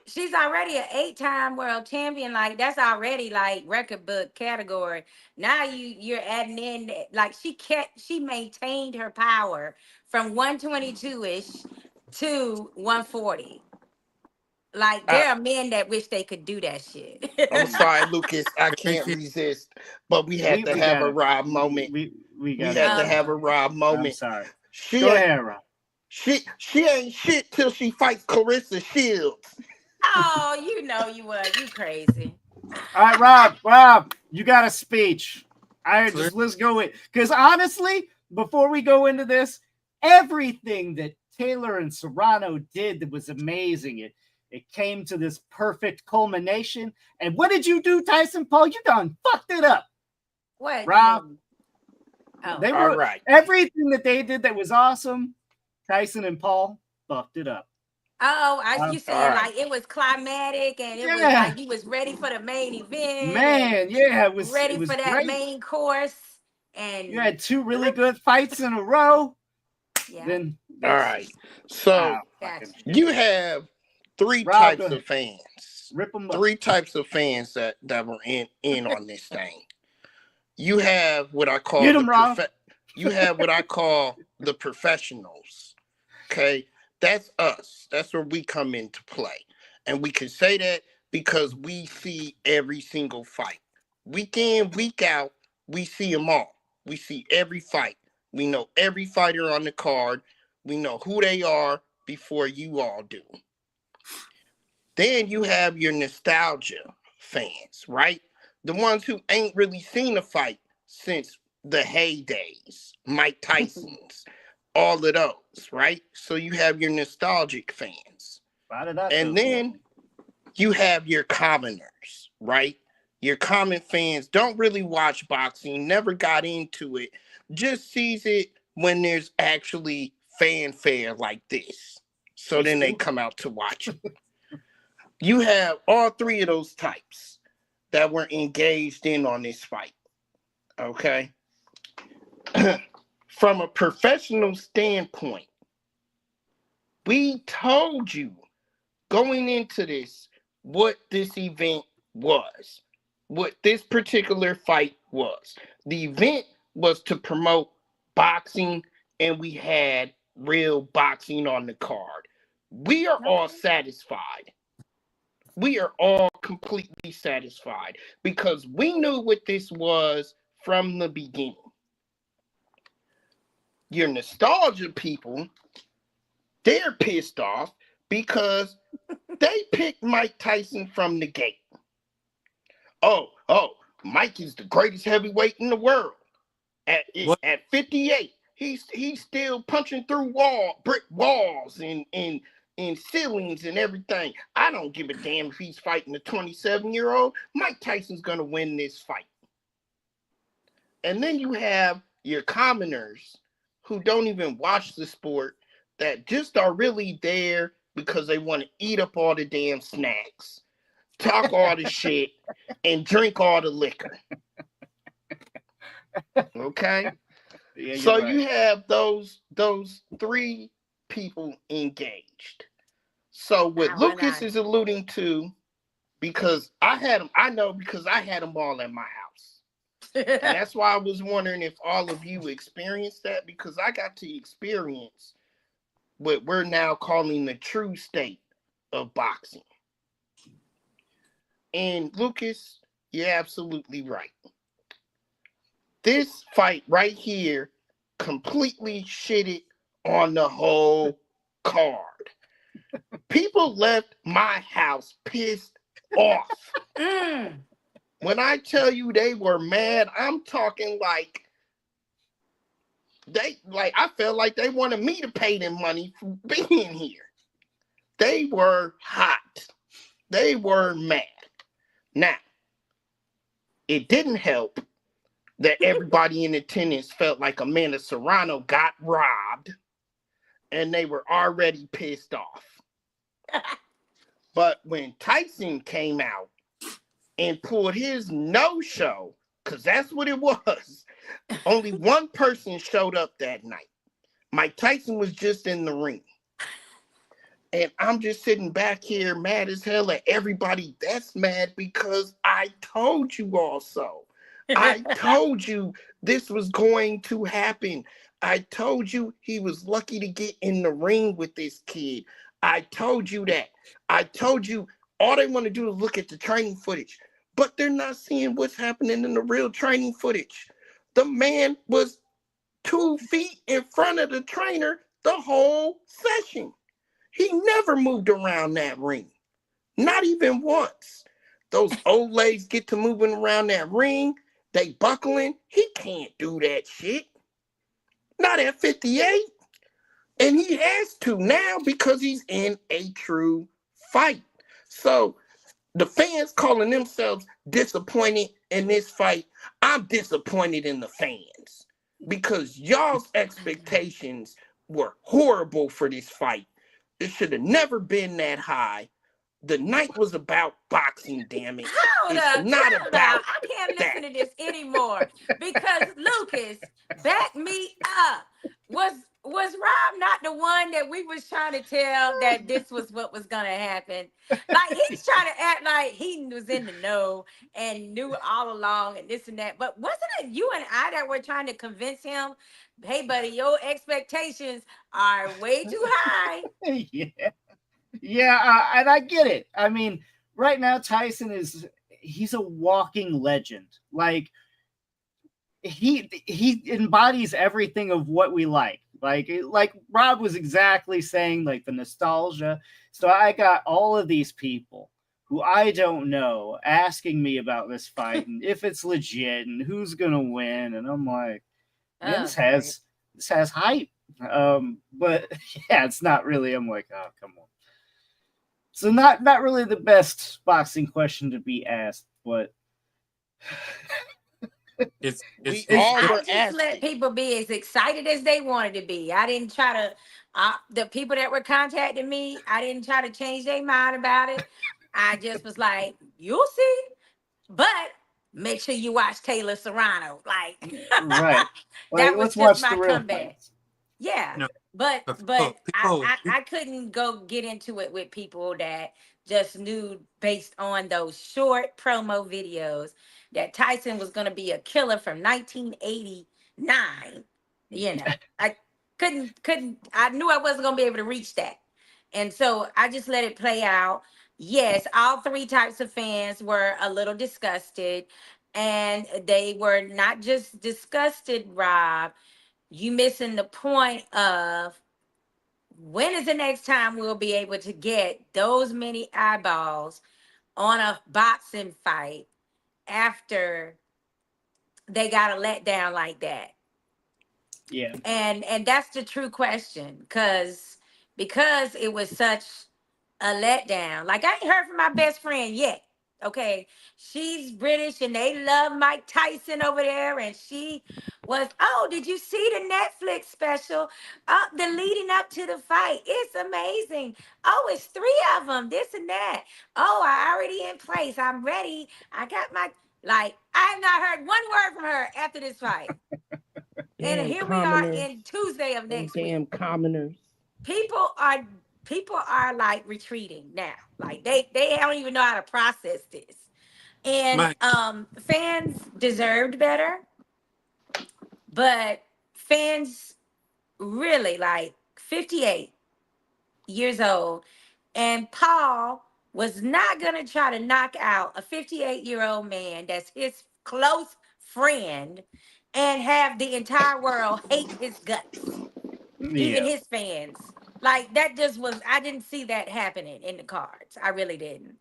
She's already an 8-time world champion. Like, that's already like record book category. Now you're adding in, like, she maintained her power from 122-ish to 140. Like, there are men that wish they could do that shit. I'm sorry, Lucas. I can't resist. But we had to have a Rob moment. We had to have a Rob moment. I'm sorry. Go ahead, Rob. She ain't shit till she fights Clarissa Shields. Oh, you know you were. You crazy. All right, Rob, you got a speech. Let's go with, because honestly, before we go into this, everything that Taylor and Serrano did that was amazing. It came to this perfect culmination. And what did you do, Tyson-Paul? You done fucked it up. What? Rob? They were all right. Everything that they did that was awesome, Tyson and Paul fucked it up. You said like it was climatic and it was like you was ready for the main event. Man, it was ready for that great. main course. And you had 2 really good fights in a row. Yeah. Then all right. So you have 3 types of fans. Rip them up. 3 types of fans that were in on this thing. You have what I call you have what I call the professionals. Okay. That's us. That's where we come into play. And we can say that because we see every single fight. Week in, week out, we see them all. We see every fight. We know every fighter on the card. We know who they are before you all do. Then you have your nostalgia fans, right? The ones who ain't really seen a fight since the heydays, Mike Tyson's. All of those, right? So you have your nostalgic fans. And then you have your commoners, right? Your common fans don't really watch boxing, never got into it, just sees it when there's actually fanfare like this. So then they come out to watch it. You have all 3 of those types that were engaged in on this fight, okay? From a professional standpoint, we told you going into this what this event was, what this particular fight was. The event was to promote boxing, and we had real boxing on the card. We are all satisfied. We are all completely satisfied because we knew what this was from the beginning. Your nostalgia people, they're pissed off because they picked Mike Tyson from the gate. Oh, Mike is the greatest heavyweight in the world. At 58, he's still punching through brick walls and ceilings and everything. I don't give a damn if he's fighting a 27-year-old. Mike Tyson's gonna win this fight. And then you have your commoners who don't even watch the sport, that just are really there because they want to eat up all the damn snacks. talk all the shit, and drink all the liquor. Okay? Yeah, So you're right. you have those three people engaged. So what Lucas is alluding to, because I know because I had them all at my house. And that's why I was wondering if all of you experienced that, because I got to experience what we're now calling the true state of boxing. And Lucas, you're absolutely right. This fight right here completely shitted on the whole card. People left my house pissed off. When I tell you they were mad, I'm talking like I felt like they wanted me to pay them money for being here. They were hot. They were mad. Now, it didn't help that everybody in attendance felt like Taylor-Serrano got robbed and they were already pissed off. But when Tyson came out and pulled his no-show, because that's what it was, only one person showed up that night. Mike Tyson was just in the ring. And I'm just sitting back here mad as hell at everybody that's mad because I told you all so. I told you this was going to happen. I told you he was lucky to get in the ring with this kid. I told you that. I told you all they want to do is look at the training footage, but they're not seeing what's happening in the real training footage. The man was 2 feet in front of the trainer the whole session. He never moved around that ring. Not even once. Those old legs get to moving around that ring. They buckling. He can't do that shit. Not at 58. And he has to now because he's in a true fight. So the fans calling themselves disappointed in this fight. I'm disappointed in the fans because y'all's expectations were horrible for this fight. It should have never been that high. The night was about boxing, damn it. Hold it's up, not hold about up. I can't that. listen to this anymore because Lucas, back me up. Was Rob not the one that we was trying to tell that this was what was gonna happen? Like he's trying to act like he was in the know and knew all along and this and that. But wasn't it you and I that were trying to convince him, hey buddy, your expectations are way too high? Yeah, and I get it. I mean, right now Tyson he's a walking legend. Like he embodies everything of what we like. Like Rob was exactly saying, like the nostalgia. So I got all of these people who I don't know asking me about this fight and if it's legit and who's gonna win, and I'm like, man, this has hype. But yeah, it's not really. I'm like, oh, come on. So not really the best boxing question to be asked, but it's I just let people be as excited as they wanted to be. I didn't try to. The people that were contacting me, I didn't try to change their mind about it. I just was like, you'll see, but make sure you watch Taylor-Serrano. Like, right. That was just my comeback. Yeah. No. But I couldn't go get into it with people that just knew based on those short promo videos that Tyson was going to be a killer from 1989. You know, I couldn't, I knew I wasn't going to be able to reach that. And so I just let it play out. Yes, all three types of fans were a little disgusted, and they were not just disgusted, Rob. You missing the point of when is the next time we'll be able to get those many eyeballs on a boxing fight after they got a letdown like that? Yeah. And that's the true question, because it was such a letdown. Like I ain't heard from my best friend yet. Okay, she's British and they love Mike Tyson over there. And she was, oh, did you see the Netflix special? The leading up to the fight. It's amazing. Oh, it's 3 of them, this and that. Oh, I already in place. I'm ready. I got my, like, I have not heard one word from her after this fight. And Damn here we are commoners. in Tuesday of next Damn week. commoners. People are like retreating now. Like they don't even know how to process this. And fans deserved better, but fans really, like, 58 years old, and Paul was not gonna try to knock out a 58-year-old man that's his close friend and have the entire world hate his guts, even his fans. Like, that just was, I didn't see that happening in the cards. I really didn't.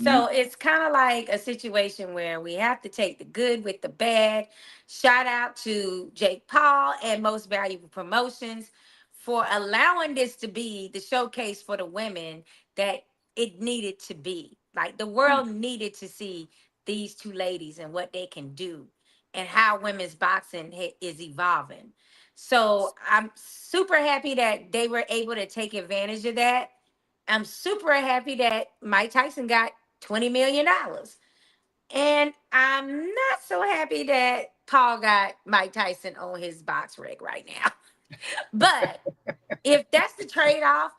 So it's kind of like a situation where we have to take the good with the bad. Shout out to Jake Paul and Most Valuable Promotions for allowing this to be the showcase for the women that it needed to be. Like, the world needed to see these two ladies and what they can do and how women's boxing is evolving. So I'm super happy that they were able to take advantage of that. I'm super happy that Mike Tyson got $20 million. And I'm not so happy that Paul got Mike Tyson on his box rig right now. But if that's the trade-off,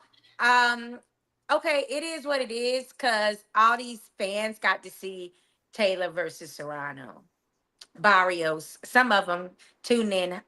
okay, it is what it is, because all these fans got to see Taylor versus Serrano. Barrios. Some of them tune in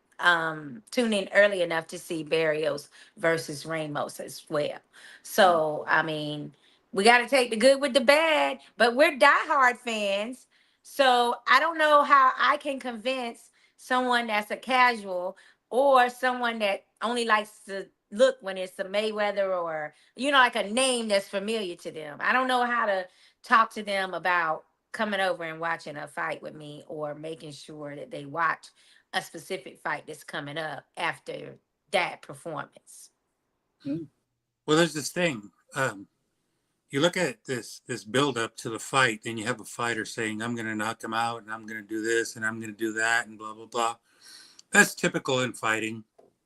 early enough to see Barrios versus Ramos as well. So I mean, we got to take the good with the bad, but we're diehard fans. So I don't know how I can convince someone that's a casual or someone that only likes to look when it's a Mayweather or, like a name that's familiar to them. I don't know how to talk to them about coming over and watching a fight with me or making sure that they watch a specific fight that's coming up after that performance. Well, there's this thing. You look at this build up to the fight, and you have a fighter saying, "I'm going to knock him out, and I'm going to do this, and I'm going to do that, and blah blah blah." That's typical in fighting.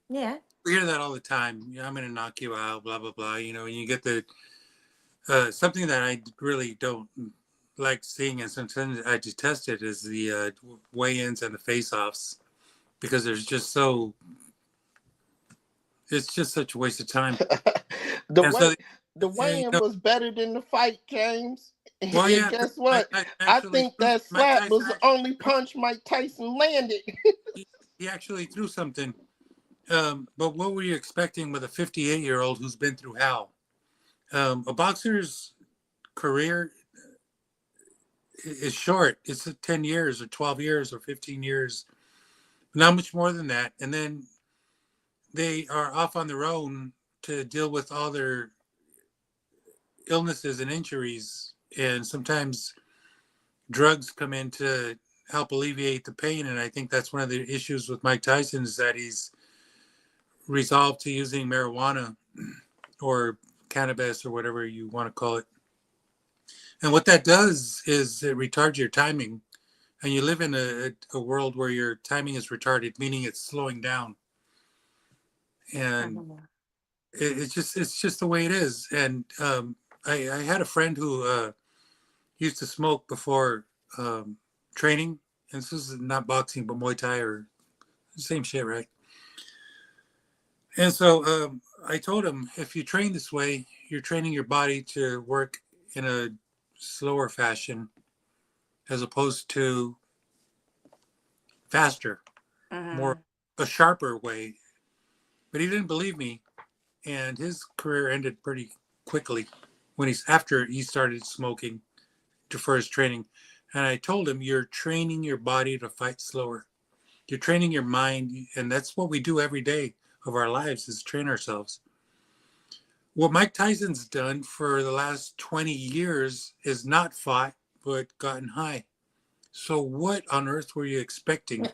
Yeah, we hear that all the time. I'm going to knock you out, blah blah blah. And you get the something that I really don't like seeing, and sometimes I detest it, is the weigh-ins and the face-offs, because there's just it's just such a waste of time. The weigh-in was better than the fight, James. Well, yeah. Guess what? I think that slap was the only punch Mike Tyson landed. He actually threw something. But what were you expecting with a 58-year-old who's been through hell? A boxer's career is short. It's 10 years or 12 years or 15 years. Not much more than that. And then they are off on their own to deal with all their illnesses and injuries. And sometimes drugs come in to help alleviate the pain. And I think that's one of the issues with Mike Tyson, is that he's resolved to using marijuana or cannabis or whatever you want to call it. And what that does is it retards your timing. And you live in a world where your timing is retarded, meaning it's slowing down. And it's just the way it is. And I had a friend who used to smoke before training. And this is not boxing, but Muay Thai, or the same shit, right? And so I told him, if you train this way, you're training your body to work in a slower fashion as opposed to faster, more a sharper way. But he didn't believe me, and his career ended pretty quickly after he started smoking for his training. And I told him, you're training your body to fight slower. You're training your mind, and that's what we do every day of our lives, is train ourselves. What Mike Tyson's done for the last 20 years is not fought, but gotten high. So what on earth were you expecting?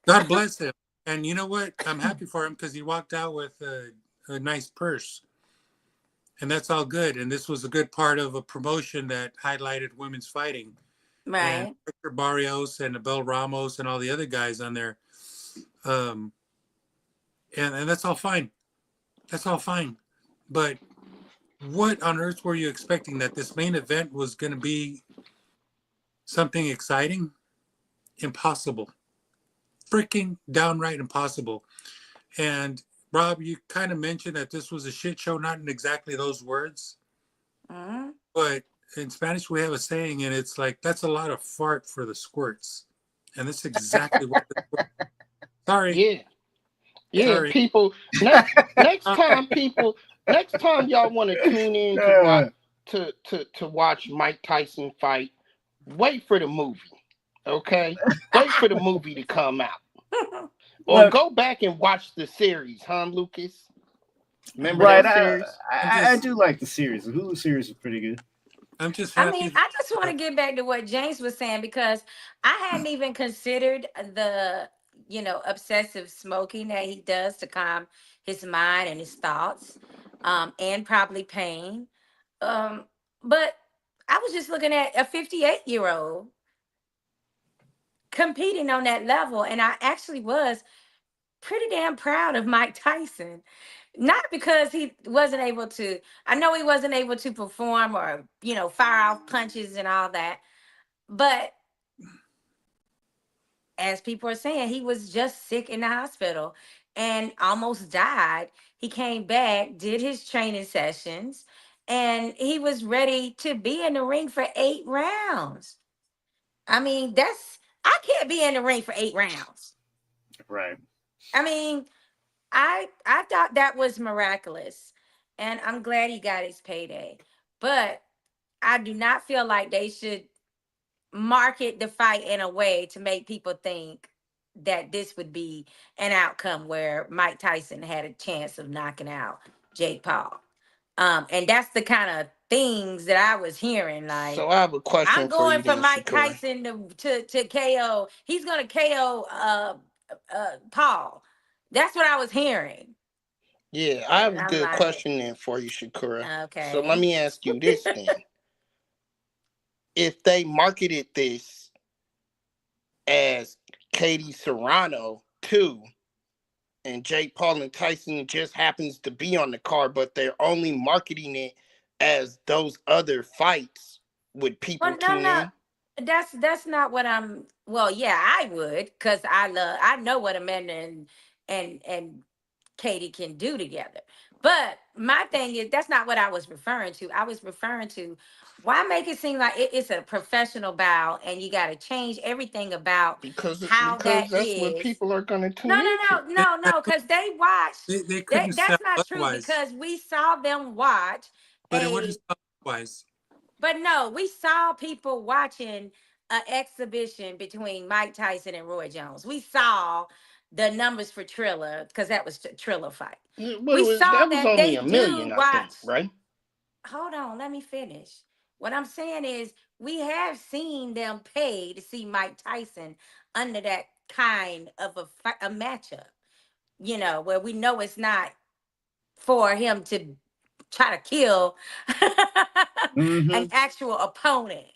God bless him. And you know what? I'm happy for him, because he walked out with a nice purse. and that's all good. And this was a good part of a promotion that highlighted women's fighting. And Right. Victor Barrios and Abel Ramos and all the other guys on there. And that's all fine. That's all fine. But what on earth were you expecting, that this main event was going to be something exciting? Impossible. Freaking downright impossible. And Rob, you kind of mentioned that this was a shit show, not in exactly those words, but in Spanish we have a saying, and it's like, that's a lot of fart for the squirts. And that's exactly what sorry. Yeah, sorry. people. Next time y'all want to tune in to watch Mike Tyson fight, wait for the movie. Okay? Wait for the movie to come out. Or go back and watch the series, huh, Lucas? Remember that series? I do like the series. The Hulu series is pretty good. I'm just happy. I just want to get back to what James was saying, because I hadn't even considered the, obsessive smoking that he does to calm his mind and his thoughts, and probably pain. But I was just looking at a 58-year-old competing on that level, and I actually was pretty damn proud of Mike Tyson. Not because he wasn't able to, I know he wasn't able to perform or, fire off punches and all that. But as people are saying, he was just sick in the hospital and almost died. He came back, did his training sessions, and he was ready to be in the ring for 8 rounds. I mean, I can't be in the ring for 8 rounds. Right. I mean, I thought that was miraculous, and I'm glad he got his payday. But I do not feel like they should market the fight in a way to make people think that this would be an outcome where Mike Tyson had a chance of knocking out Jake Paul. And that's the kind of things that I was hearing. Like, so I have a question I'm going for for Mike Shakur. Tyson to KO. He's going to KO Paul. That's what I was hearing. Yeah, I have a good question then for you, Shakura. Okay. So let me ask you this then. If they marketed this as Taylor-Serrano 2, and Jake Paul and Tyson just happens to be on the card, but they're only marketing it as those other fights, would people tune in? That's not what I'm. Well, yeah, I would, because I know what Amanda and Katie can do together. But my thing is, that's not what I was referring to. I was referring to, why make it seem like it's a professional bout and you got to change everything about because that that's is. what people are going to tune into. No, because they watched. They couldn't That's not otherwise. true, because we saw them watch. But it wouldn't stop otherwise. But no, we saw people watching an exhibition between Mike Tyson and Roy Jones. We saw the numbers for Triller, because that was Triller fight. We saw that was only 1 million, I think, right? Hold on, let me finish. What I'm saying is, we have seen them pay to see Mike Tyson under that kind of a matchup, where we know it's not for him to try to kill an actual opponent.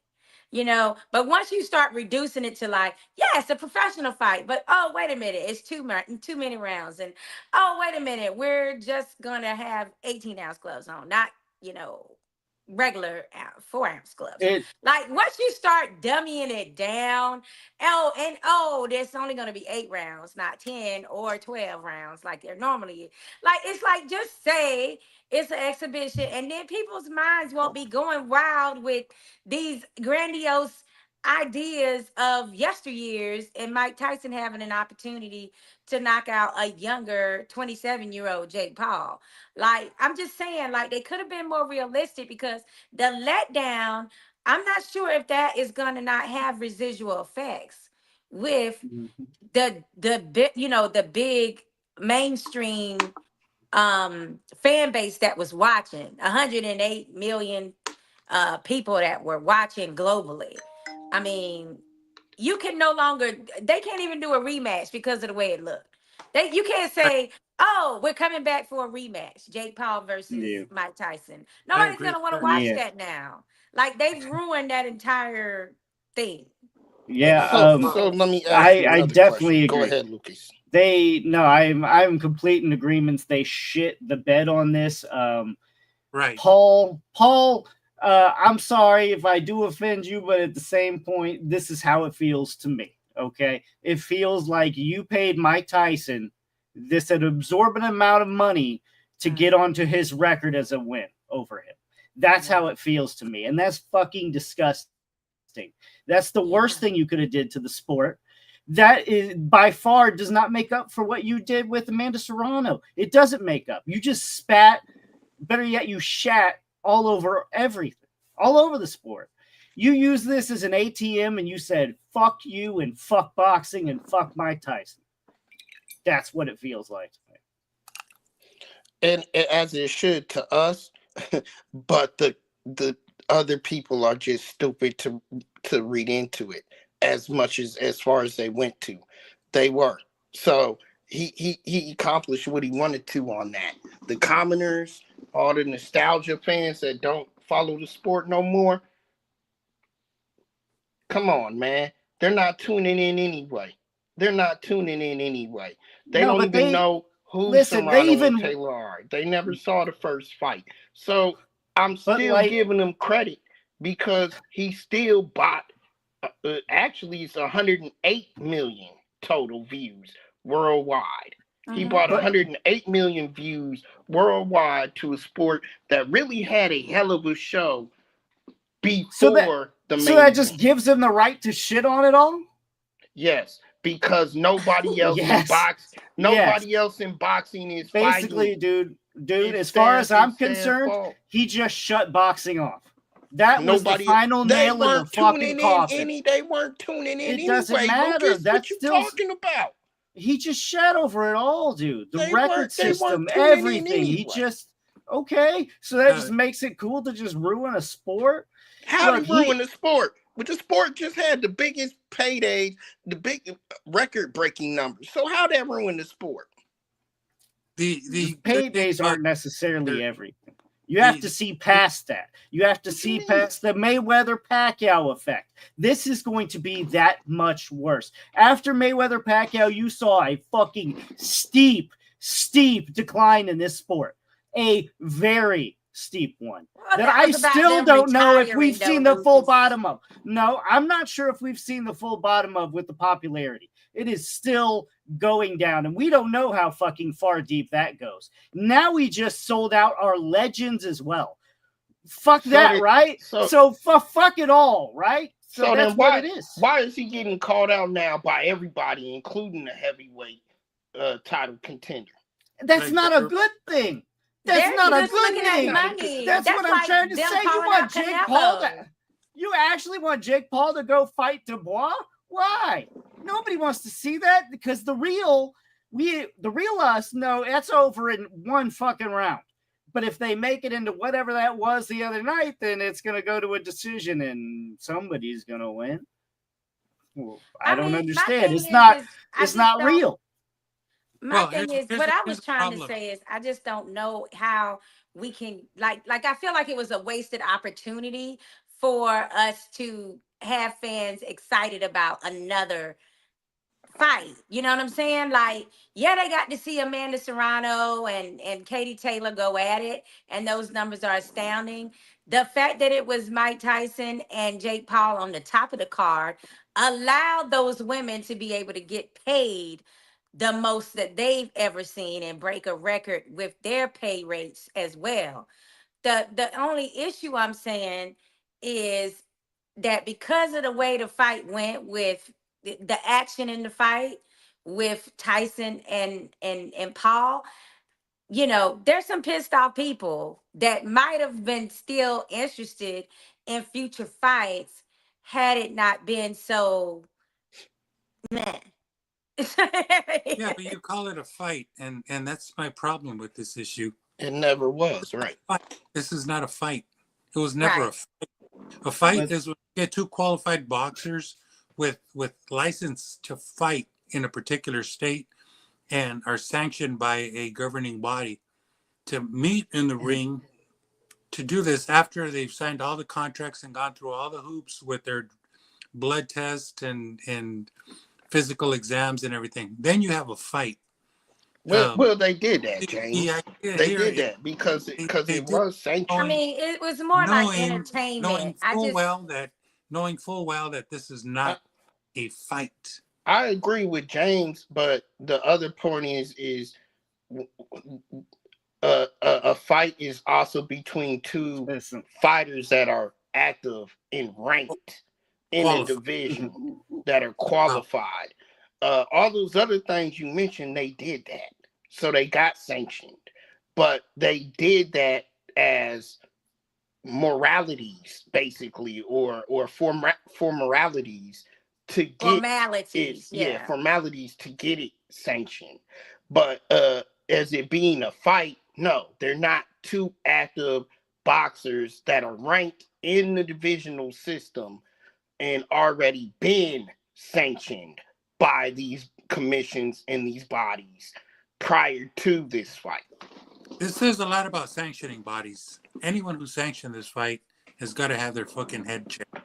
But once you start reducing it to like, yeah, it's a professional fight, but oh, wait a minute, it's too many rounds, and oh, wait a minute, we're just gonna have 18-ounce gloves on, not regular 4-ounce gloves. Like, once you start dummying it down, there's only gonna be 8 rounds, not 10 or 12 rounds like there normally. Like, it's like, just say it's an exhibition, and then people's minds won't be going wild with these grandiose ideas of yesteryears and Mike Tyson having an opportunity to knock out a younger 27-year-old Jake Paul. Like, I'm just saying, like, they could have been more realistic, because the letdown, I'm not sure if that is going to not have residual effects with the big mainstream fan base that was watching, 108 million people that were watching globally. I mean, they can't even do a rematch because of the way it looked. You can't say, Oh, we're coming back for a rematch. Jake Paul versus Mike Tyson. Nobody's going to want to watch that now. Like, they've ruined that entire thing. Yeah. So let me ask you I another definitely question. agree. Go ahead, Lucas. I'm complete in agreements. They shit the bed on this. Right. Paul, I'm sorry if I do offend you, but at the same point, this is how it feels to me. Okay. It feels like you paid Mike Tyson this an absorbent amount of money to get onto his record as a win over him. That's how it feels to me. And that's fucking disgusting. That's the worst thing you could have did to the sport. That is by far does not make up for what you did with Amanda Serrano. It doesn't make up. You just spat, better yet, you shat all over everything, all over the sport. You use this as an ATM and you said, fuck you and fuck boxing and fuck Mike Tyson. That's what it feels like to me. And as it should to us, but the other people are just stupid to read into it as much as far as they went to. They were. So he accomplished what he wanted to on that. The commoners, all the nostalgia fans that don't follow the sport no more. Come on, man. They're not tuning in anyway. They don't even know who Serrano and Taylor are. They never saw the first fight. So I'm still giving him credit because he still bought, actually it's 108 million total views worldwide. He bought 108 million views worldwide to a sport that really had a hell of a show before the main. So that just gives him the right to shit on it all? Yes, because nobody else in boxing is basically fighting. Dude, as far as I'm concerned, he just shut boxing off. That was the final nail in the fucking coffin. They weren't tuning in. It doesn't matter. Lucas, that's what you talking about? He just shat over it all, dude. The record system, everything. He just okay. So that just makes it cool to just ruin a sport. How to ruin the sport? But the sport just had the biggest paydays, the big record-breaking numbers. So how that ruin the sport? The paydays aren't necessarily everything. You have to see past that. You have to see past the Mayweather-Pacquiao effect. This is going to be that much worse. After Mayweather-Pacquiao, you saw a fucking steep decline in this sport. A very steep one. Well, that I still don't know if we've seen the full bottom of. No, I'm not sure if we've seen the full bottom of with the popularity. It is still going down, and we don't know how fucking far deep that goes. Now we just sold out our legends as well. Fuck that, right? So fuck it all, right? So that's what it is. Why is he getting called out now by everybody, including the heavyweight title contender? That's not a good thing. That's not a good thing. That's what I'm trying to say. You want Jake Paul you actually want Jake Paul to go fight Dubois? Why? Nobody wants to see that because the real us know that's over in one fucking round. But if they make it into whatever that was the other night, then it's going to go to a decision and somebody's going to win. Well, I don't understand. It's not real. My thing is, what I was trying to say is, I just don't know how we can, like I feel like it was a wasted opportunity for us to have fans excited about another fight. You know what I'm saying? Like, yeah, they got to see Amanda Serrano and Katie Taylor go at it, and those numbers are astounding. The fact that it was Mike Tyson and Jake Paul on the top of the card allowed those women to be able to get paid the most that they've ever seen and break a record with their pay rates as well. The only issue I'm saying is that because of the way the fight went with the action in the fight with Tyson and Paul, you know, there's some pissed off people that might have been still interested in future fights had it not been so meh. Yeah, but you call it a fight, and that's my problem with this issue. It never was, right? This is not a fight. It was never a fight. A fight is when you get two qualified boxers with license to fight in a particular state, and are sanctioned by a governing body to meet in the ring to do this after they've signed all the contracts and gone through all the hoops with their blood test and physical exams and everything. Then you have a fight. Well, they did that, James. They did that because it was sanctioned. I mean, it was more like entertainment. Knowing full well that this is not a fight. I agree with James, but the other point is a fight is also between two fighters that are active and ranked in a division that are qualified. All those other things you mentioned, they did that. So they got sanctioned. But they did that as moralities, basically, or formalities to get formalities. Formalities to get it sanctioned. But as it being a fight, no, they're not two active boxers that are ranked in the divisional system and already been sanctioned by these commissions and these bodies prior to this fight. This says a lot about sanctioning bodies. Anyone who sanctioned this fight has got to have their fucking head checked.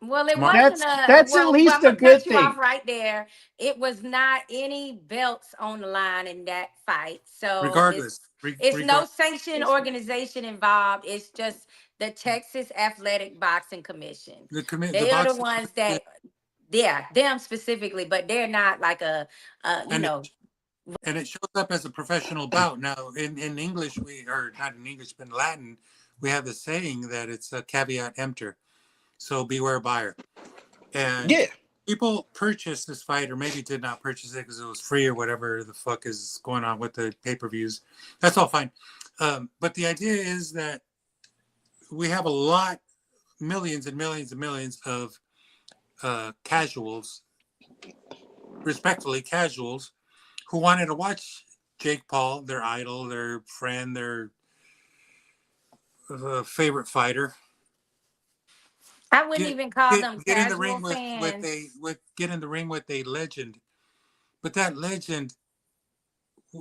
Well, it wasn't that's at least a good thing. Off right there. It was not any belts on the line in that fight. So regardless, it's no sanctioned organization involved. It's just the Texas Athletic Boxing Commission. They are the ones that, them specifically, but they're not like a, And it shows up as a professional bout. Now, in English, not in English, but in Latin, we have the saying that it's a caveat emptor. So beware buyer. And people purchased this fight, or maybe did not purchase it because it was free or whatever the fuck is going on with the pay-per-views. That's all fine. But the idea is that we have millions and millions and millions of casuals, respectfully casuals, who wanted to watch Jake Paul, their idol, their friend, their favorite fighter. I wouldn't even call them get casual in the ring fans. Get in the ring with a legend, but that legend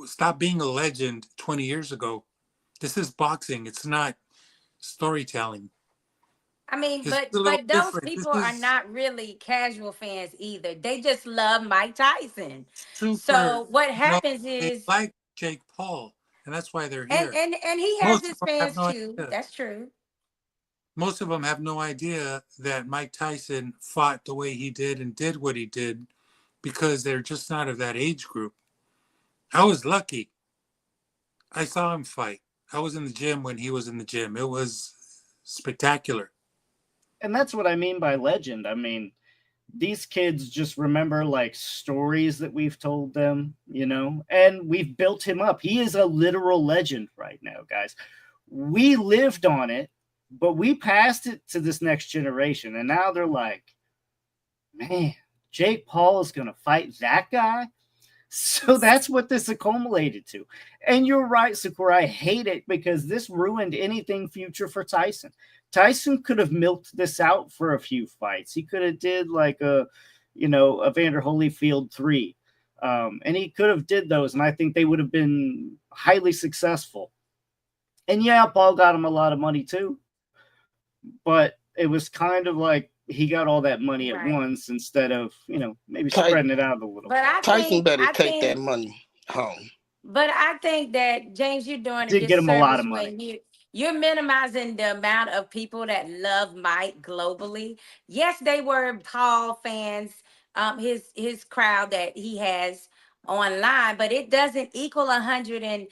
stopped being a legend 20 years ago. This is boxing. It's not storytelling. I mean, but those people are not really casual fans either. They just love Mike Tyson. So what happens is they like Jake Paul, and that's why they're here. And he has his fans too. That's true. Most of them have no idea that Mike Tyson fought the way he did and did what he did because they're just not of that age group. I was lucky. I saw him fight. I was in the gym when he was in the gym. It was spectacular. And that's what I mean by legend. I mean, these kids just remember like stories that we've told them, and we've built him up. He is a literal legend right now, guys. We lived on it, but we passed it to this next generation. And now they're like, man, Jake Paul is going to fight that guy. So that's what this accumulated to. And you're right, Sakura. I hate it because this ruined anything future for Tyson. Tyson could have milked this out for a few fights. He could have did like a Evander Holyfield 3. And he could have did those. And I think they would have been highly successful. And yeah, Paul got him a lot of money too. But it was kind of like he got all that money at once instead of, maybe spreading it out a little. But Tyson better take that money home. But I think that, James, you're doing did get him a lot of money. You're minimizing the amount of people that love Mike globally. Yes, they were Paul fans, his crowd that he has online, but it doesn't equal 8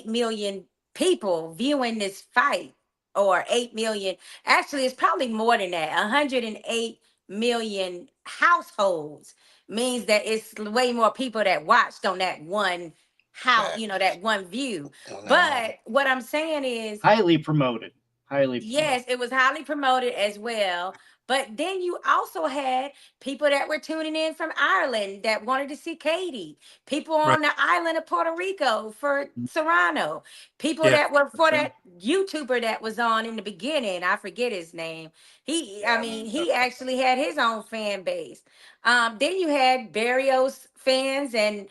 million people viewing this fight, or 8 million. Actually, it's probably more than that. 108 million households means that it's way more people that watched on that one house, that one view. But what I'm saying is highly promoted. Yes, it was highly promoted as well. But then you also had people that were tuning in from Ireland that wanted to see Katie. People Right. on the island of Puerto Rico for Serrano. People Yeah. that were for that YouTuber that was on in the beginning. I forget his name. He actually had his own fan base. Then you had Barrios fans and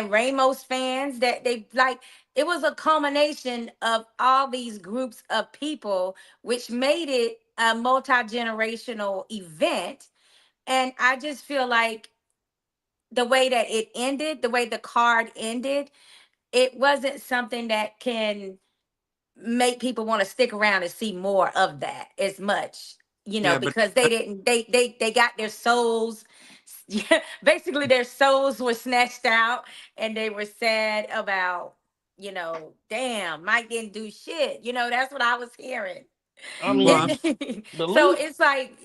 Ramos fans that they like. It was a culmination of all these groups of people, which made it a multi-generational event. And I just feel like the way that it ended, the way the card ended, it wasn't something that can make people want to stick around and see more of that as much, Yeah, but because they got their souls. Yeah, basically their souls were snatched out and they were sad about, damn, Mike didn't do shit. That's what I was hearing. I well, mean, the So least it's like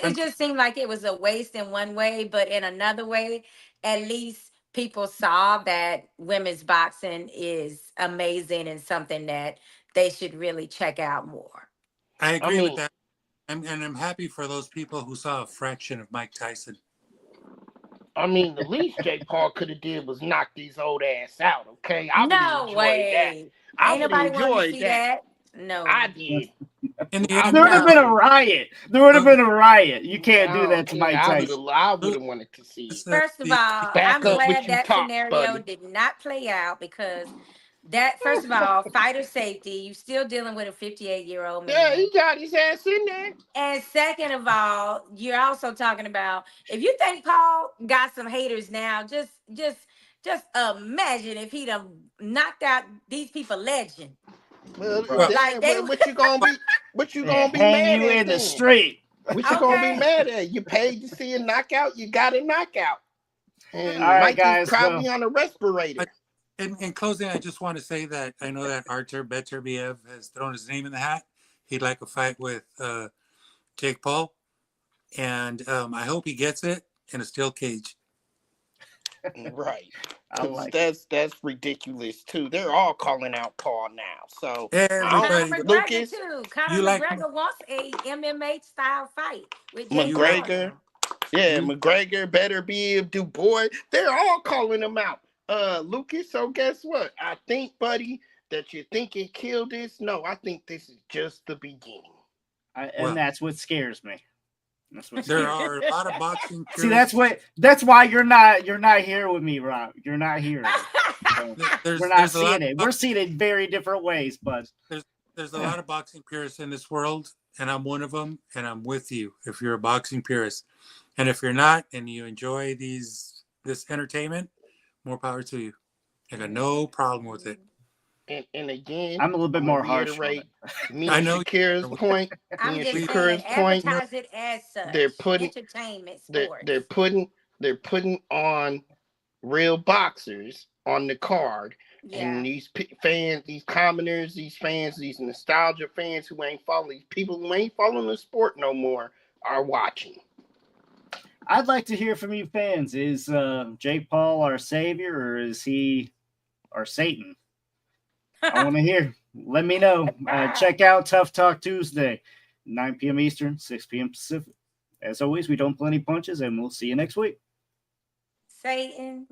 I'm it just seemed like it was a waste in one way, but in another way, at least people saw that women's boxing is amazing and something that they should really check out more. I I agree with mean, that. And I'm happy for those people who saw a fraction of Mike Tyson. the least Jake Paul could have did was knock these old ass out. Okay, I would have No enjoyed that. way. I Ain't would have nobody wanted to enjoyed see that. that. No. I did. In the I end, There would have been a No. riot. There would have been a riot. You can't do that to Okay, Mike Tyson. I would have wanted to see it. First of the all, Back I'm up what glad you that talk, scenario buddy. did not play out because that, first of all, fighter safety, you still dealing with a 58-year-old Yeah, man. he got his ass in there. And second of all, you're also talking about if you think Paul got some haters now, just imagine if he'd have knocked out these people legend. Well, well, Like they what you gonna be? What you Yeah, gonna be hang mad you at in the then? street. What you gonna be okay. mad at? You paid to see a knockout. You got a knockout. And All right, Mike is guys. probably Well, on a respirator. in closing, I just want to say that I know that Artur Beterbiev has thrown his name in the hat. He'd like a fight with Jake Paul, and I hope he gets it in a steel cage. Right. I like That's ridiculous too. They're all calling out Paul now. So Conor Everybody, McGregor Lucas, too. Conor you like McGregor wants a MMA style fight with Jake you Paul like McGregor. now. Yeah, you McGregor, better be Du Bois. They're all calling him out. Lucas, so guess what? I think, buddy, that you think it killed this. No, I think this is just the beginning. and well. that's what scares me. That's what There scares me. are a lot of boxing. See, that's why you're not here with me, Rob. You're not here. So we're not There's a lot seeing it. We're seeing it very different ways, but there's a lot of boxing purists in this world, and I'm one of them, and I'm with you if you're a boxing purist. And if you're not and you enjoy this entertainment, more power to you. I got no problem with it. And again, I'm a little bit more harsh. Reiterate me I and know Shakira's point. I'm Me and just Shakira's saying, point. advertise it as such. They're putting entertainment, they're, sports. they're putting on real boxers on the card. Yeah. And these fans, these commoners, these fans, these nostalgia fans who ain't following, these people who ain't following the sport no more are watching. I'd like to hear from you fans. Is Jake Paul our savior or is he our Satan? I want to hear. Let me know. Check out Tough Talk Tuesday, 9 p.m. Eastern, 6 p.m. Pacific. As always, we don't pull any punches, and we'll see you next week. Satan.